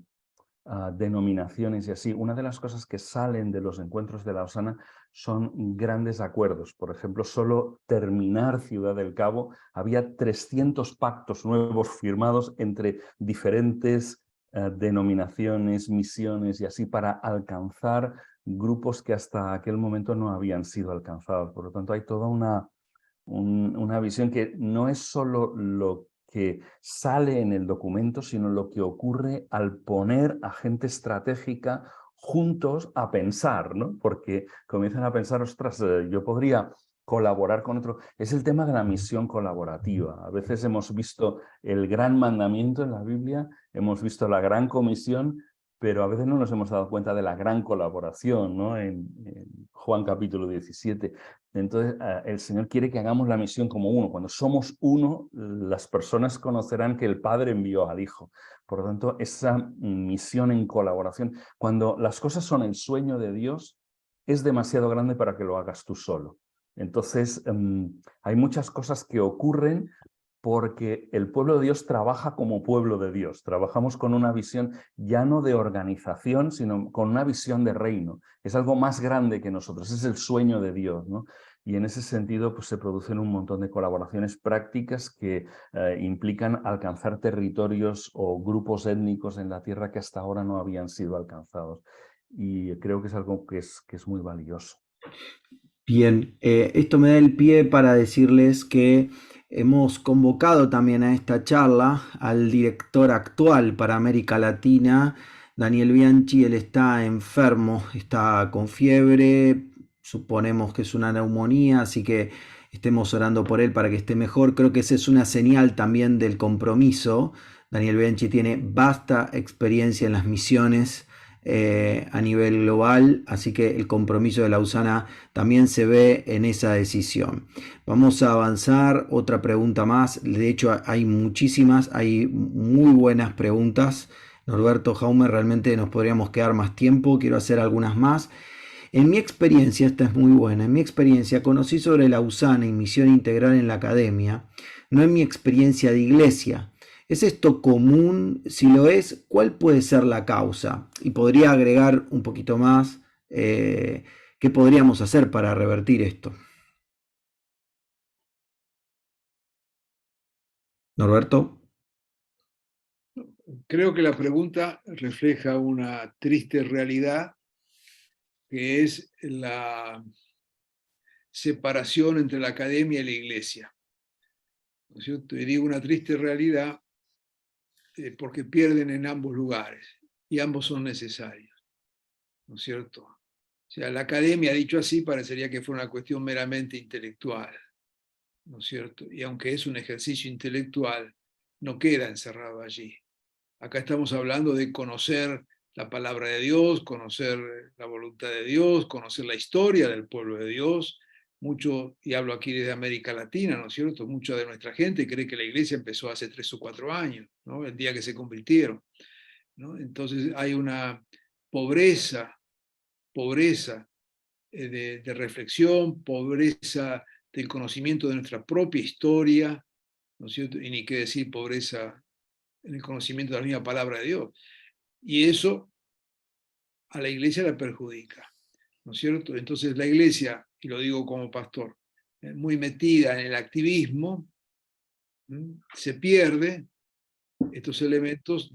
Speaker 4: denominaciones y así, una de las cosas que salen de los encuentros de Lausana son grandes acuerdos. Por ejemplo, solo terminar Ciudad del Cabo, había 300 pactos nuevos firmados entre diferentes denominaciones, misiones y así para alcanzar grupos que hasta aquel momento no habían sido alcanzados. Por lo tanto, hay toda una visión que no es solo lo que sale en el documento, sino lo que ocurre al poner a gente estratégica juntos a pensar, ¿no? Porque comienzan a pensar, ostras, yo podría colaborar con otro. Es el tema de la misión colaborativa. A veces hemos visto el gran mandamiento en la Biblia, hemos visto la gran comisión, pero a veces no nos hemos dado cuenta de la gran colaboración, ¿no? En Juan capítulo 17. Entonces, el Señor quiere que hagamos la misión como uno. Cuando somos uno, las personas conocerán que el Padre envió al Hijo. Por lo tanto, esa misión en colaboración, cuando las cosas son el sueño de Dios, es demasiado grande para que lo hagas tú solo. Entonces, hay muchas cosas que ocurren porque el pueblo de Dios trabaja como pueblo de Dios. Trabajamos con una visión ya no de organización, sino con una visión de reino. Es algo más grande que nosotros, es el sueño de Dios, ¿no? Y en ese sentido pues, se producen un montón de colaboraciones prácticas que implican alcanzar territorios o grupos étnicos en la tierra que hasta ahora no habían sido alcanzados. Y creo que es algo que es muy valioso.
Speaker 2: Bien, esto me da el pie para decirles que hemos convocado también a esta charla al director actual para América Latina, Daniel Bianchi. Él está enfermo, está con fiebre, suponemos que es una neumonía, así que estemos orando por él para que esté mejor. Creo que esa es una señal también del compromiso. Daniel Bianchi tiene vasta experiencia en las misiones a nivel global, así que el compromiso de Lausana también se ve en esa decisión. Vamos a avanzar, otra pregunta más, de hecho hay muchísimas, hay muy buenas preguntas. Norberto, Jaume, realmente nos podríamos quedar más tiempo, quiero hacer algunas más. En mi experiencia, esta es muy buena, en mi experiencia conocí sobre Lausana y misión integral en la academia, no en mi experiencia de iglesia. ¿Es esto común? Si lo es, ¿cuál puede ser la causa? Y podría agregar un poquito más, ¿qué podríamos hacer para revertir esto? Norberto.
Speaker 3: Creo que la pregunta refleja una triste realidad, que es la separación entre la academia y la iglesia. ¿no es cierto? Y digo una triste realidad porque pierden en ambos lugares y ambos son necesarios, ¿no es cierto? O sea, la academia, dicho así, parecería que fue una cuestión meramente intelectual, ¿no es cierto? Y aunque es un ejercicio intelectual, no queda encerrado allí. Acá estamos hablando de conocer la palabra de Dios, conocer la voluntad de Dios, conocer la historia del pueblo de Dios. Mucho, y hablo aquí desde América Latina, ¿no es cierto? Mucha de nuestra gente cree que la iglesia empezó hace 3 o 4 años, ¿no? El día que se convirtieron, ¿no? Entonces hay una pobreza de reflexión, pobreza del conocimiento de nuestra propia historia, ¿no es cierto? Y ni qué decir pobreza en el conocimiento de la misma palabra de Dios. Y eso a la iglesia la perjudica, ¿no es cierto? Entonces la iglesia, y lo digo como pastor, muy metida en el activismo, se pierde estos elementos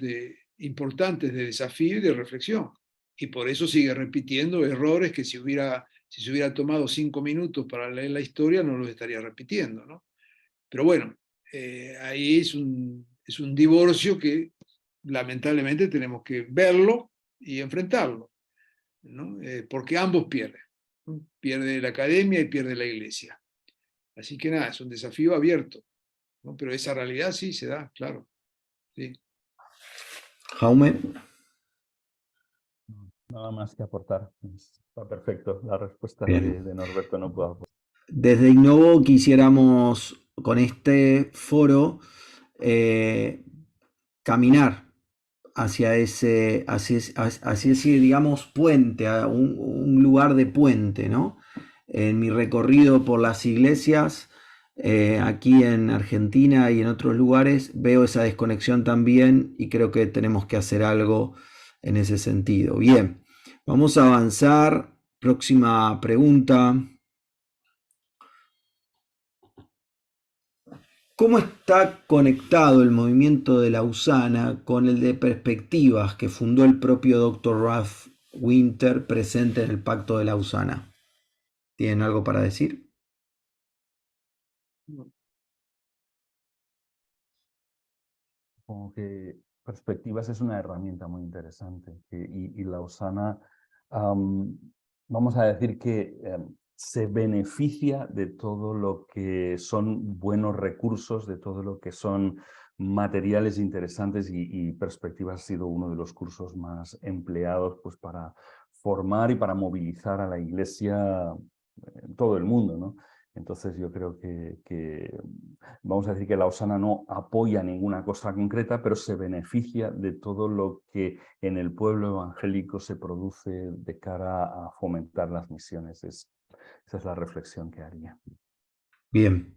Speaker 3: importantes de desafío y de reflexión. Y por eso sigue repitiendo errores que si se hubiera tomado 5 minutos para leer la historia, no los estaría repitiendo, ¿no? Pero bueno, ahí es un divorcio que lamentablemente tenemos que verlo y enfrentarlo, ¿no? Porque ambos pierden, ¿no? Pierde la academia y pierde la iglesia. Así que nada, es un desafío abierto, ¿no? Pero esa realidad sí se da, claro. Sí.
Speaker 2: Jaume.
Speaker 4: Nada más que aportar. Está perfecto. La respuesta
Speaker 2: Bien.
Speaker 4: de Norberto no puedo aportar.
Speaker 2: Desde Innovo quisiéramos con este foro caminar hacia ese, digamos, puente, a un lugar de puente, ¿no? En mi recorrido por las iglesias, aquí en Argentina y en otros lugares, veo esa desconexión también y creo que tenemos que hacer algo en ese sentido. Bien, vamos a avanzar. Próxima pregunta. ¿Cómo está conectado el movimiento de Lausana con el de perspectivas que fundó el propio Dr. Ralph Winter presente en el Pacto de Lausana? ¿Tienen algo para decir?
Speaker 4: Como que perspectivas es una herramienta muy interesante y Lausana, vamos a decir que se beneficia de todo lo que son buenos recursos, de todo lo que son materiales interesantes y perspectivas ha sido uno de los cursos más empleados pues, para formar y para movilizar a la iglesia en todo el mundo, ¿no? Entonces yo creo que vamos a decir que Lausana no apoya ninguna cosa concreta, pero se beneficia de todo lo que en el pueblo evangélico se produce de cara a fomentar las misiones. Esa es la reflexión que haría.
Speaker 2: Bien.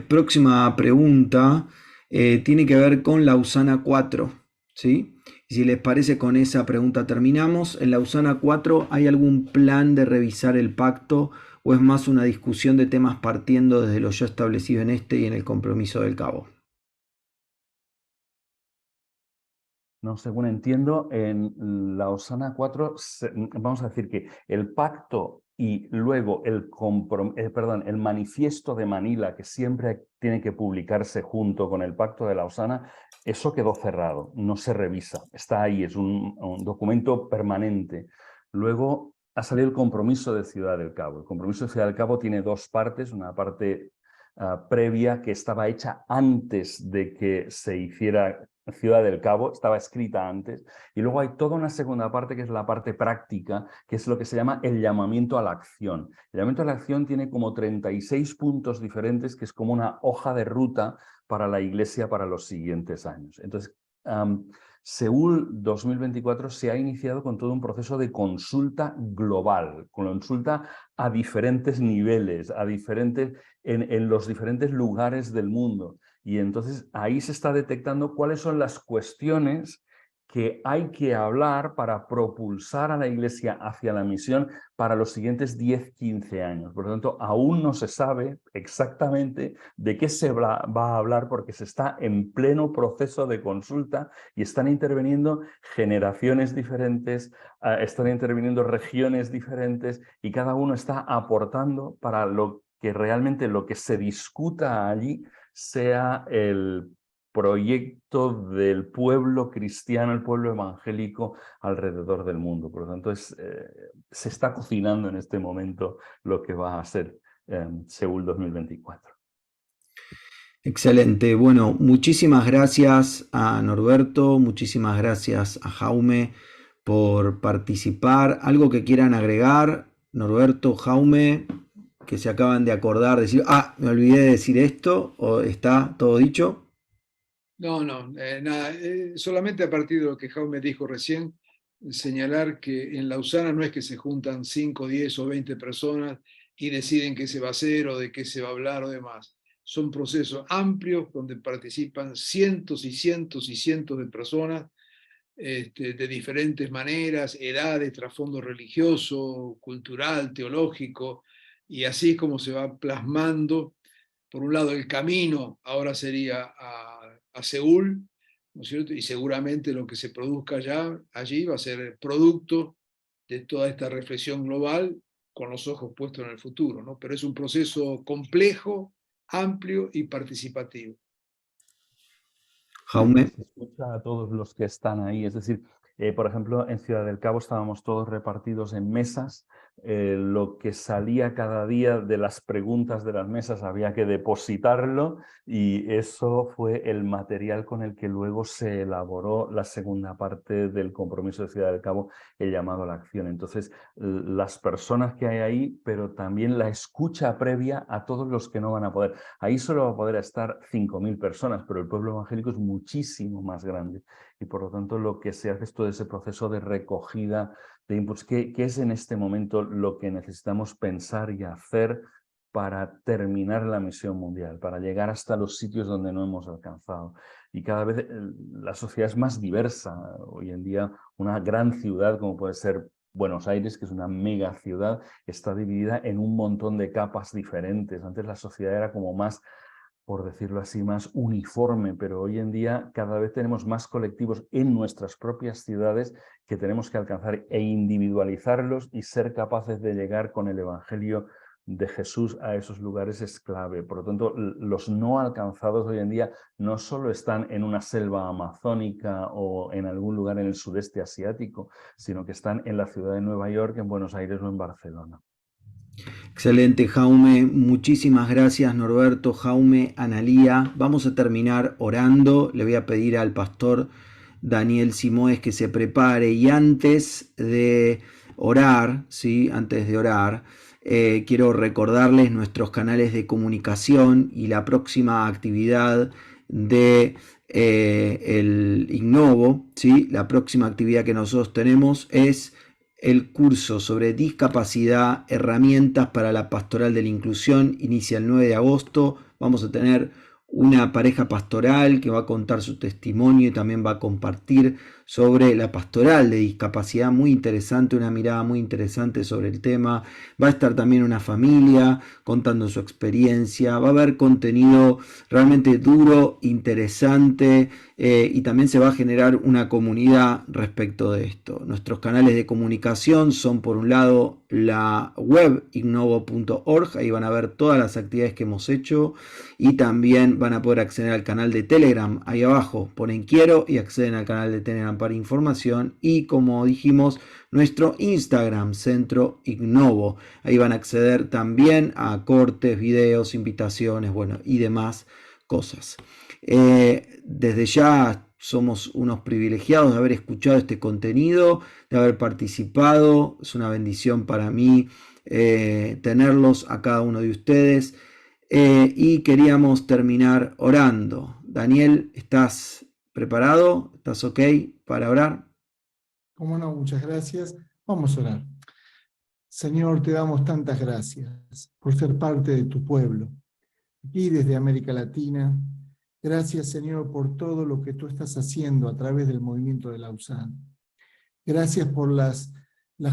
Speaker 2: Próxima pregunta tiene que ver con Lausana 4, ¿sí? Y si les parece, con esa pregunta terminamos. En Lausana 4, ¿hay algún plan de revisar el pacto o es más una discusión de temas partiendo desde lo ya establecido en este y en el compromiso del Cabo?
Speaker 4: No, según entiendo, en Lausana 4, vamos a decir que el pacto y luego el manifiesto de Manila, que siempre tiene que publicarse junto con el pacto de Lausana, eso quedó cerrado, no se revisa, está ahí, es un documento permanente. Luego ha salido el compromiso de Ciudad del Cabo. El compromiso de Ciudad del Cabo tiene 2 partes, una parte previa que estaba hecha antes de que se hiciera Ciudad del Cabo, estaba escrita antes, y luego hay toda una segunda parte que es la parte práctica, que es lo que se llama el llamamiento a la acción. El llamamiento a la acción tiene como 36 puntos diferentes, que es como una hoja de ruta para la Iglesia para los siguientes años. Entonces, Seúl 2024 se ha iniciado con todo un proceso de consulta global, consulta a diferentes niveles, en los diferentes lugares del mundo. Y entonces ahí se está detectando cuáles son las cuestiones que hay que hablar para propulsar a la Iglesia hacia la misión para los siguientes 10-15 años. Por lo tanto, aún no se sabe exactamente de qué se va a hablar porque se está en pleno proceso de consulta y están interviniendo generaciones diferentes, están interviniendo regiones diferentes y cada uno está aportando para lo que realmente lo que se discuta allí sea el proyecto del pueblo cristiano, el pueblo evangélico alrededor del mundo. Por lo tanto, se está cocinando en este momento lo que va a ser Seúl 2024.
Speaker 2: Excelente. Bueno, muchísimas gracias a Norberto, muchísimas gracias a Jaume por participar. ¿Algo que quieran agregar? Norberto, Jaume, que se acaban de acordar, decir, me olvidé de decir esto, o está todo dicho.
Speaker 3: No, nada, solamente a partir de lo que Jaume dijo recién, señalar que en Lausana no es que se juntan 5, 10 o 20 personas y deciden qué se va a hacer o de qué se va a hablar o demás. Son procesos amplios donde participan cientos y cientos y cientos de personas de diferentes maneras, edades, trasfondo religioso, cultural, teológico, y así es como se va plasmando, por un lado, el camino ahora sería a Seúl, ¿no es cierto? Y seguramente lo que se produzca allí va a ser producto de toda esta reflexión global con los ojos puestos en el futuro, ¿no? Pero es un proceso complejo, amplio y participativo.
Speaker 2: Jaume.
Speaker 4: Se escucha a todos los que están ahí, es decir, por ejemplo, en Ciudad del Cabo estábamos todos repartidos en mesas, lo que salía cada día de las preguntas de las mesas había que depositarlo y eso fue el material con el que luego se elaboró la segunda parte del compromiso de Ciudad del Cabo, el llamado a la acción. Entonces, las personas que hay ahí, pero también la escucha previa a todos los que no van a poder. Ahí solo va a poder estar 5.000 personas, pero el pueblo evangélico es muchísimo más grande y por lo tanto lo que se hace es todo ese proceso de recogida de inputs, que es en este momento lo que necesitamos pensar y hacer para terminar la misión mundial, para llegar hasta los sitios donde no hemos alcanzado. Y cada vez la sociedad es más diversa. Hoy en día una gran ciudad como puede ser Buenos Aires, que es una mega ciudad, está dividida en un montón de capas diferentes. Antes la sociedad era como más, por decirlo así, más uniforme, pero hoy en día cada vez tenemos más colectivos en nuestras propias ciudades que tenemos que alcanzar e individualizarlos y ser capaces de llegar con el Evangelio de Jesús a esos lugares es clave. Por lo tanto, los no alcanzados hoy en día no solo están en una selva amazónica o en algún lugar en el sudeste asiático, sino que están en la ciudad de Nueva York, en Buenos Aires o en Barcelona.
Speaker 2: Excelente, Jaume. Muchísimas gracias, Norberto, Jaume, Analía. Vamos a terminar orando. Le voy a pedir al pastor Daniel Simoes que se prepare y antes de orar, ¿sí? Antes de orar, quiero recordarles nuestros canales de comunicación y la próxima actividad de el Ignovo, ¿sí? La próxima actividad que nosotros tenemos es el curso sobre discapacidad, herramientas para la pastoral de la inclusión. Inicia el 9 de agosto. Vamos a tener una pareja pastoral que va a contar su testimonio y también va a compartir sobre la pastoral de discapacidad, muy interesante, una mirada muy interesante sobre el tema. Va a estar también una familia contando su experiencia, va a haber contenido realmente duro, interesante, y también se va a generar una comunidad respecto de esto. Nuestros canales de comunicación son, por un lado, la web ignovo.org, ahí van a ver todas las actividades que hemos hecho y también van a poder acceder al canal de Telegram, ahí abajo ponen quiero y acceden al canal de Telegram para información, y como dijimos, nuestro Instagram, Centro Ignovo, ahí van a acceder también a cortes, videos, invitaciones, bueno, y demás cosas. Desde ya somos unos privilegiados de haber escuchado este contenido, de haber participado. Es una bendición para mí tenerlos a cada uno de ustedes. Y queríamos terminar orando. Daniel, ¿estás preparado? ¿Estás ok para orar?
Speaker 5: Cómo no, muchas gracias. Vamos a orar. Señor, te damos tantas gracias por ser parte de tu pueblo, aquí desde América Latina. Gracias, Señor, por todo lo que tú estás haciendo a través del movimiento de Lausana. Gracias por las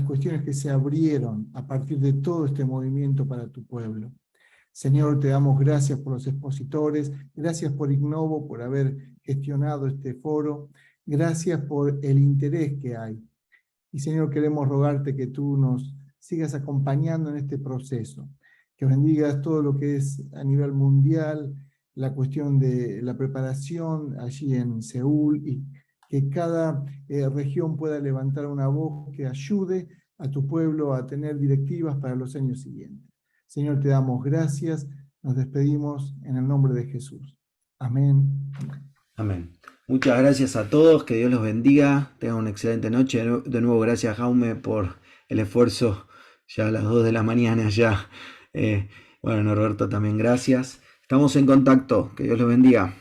Speaker 5: cuestiones que se abrieron a partir de todo este movimiento para tu pueblo. Señor, te damos gracias por los expositores, gracias por Ignovo, por haber gestionado este foro, gracias por el interés que hay. Y Señor, queremos rogarte que tú nos sigas acompañando en este proceso, que bendigas todo lo que es a nivel mundial, la cuestión de la preparación allí en Seúl y que cada región pueda levantar una voz que ayude a tu pueblo a tener directivas para los años siguientes. Señor, te damos gracias, nos despedimos en el nombre de Jesús. Amén.
Speaker 2: Amén. Muchas gracias a todos, que Dios los bendiga, tengan una excelente noche. De nuevo, gracias Jaume por el esfuerzo, ya a las 2 de la mañana ya. Bueno, Norberto también gracias. Estamos en contacto, que Dios los bendiga.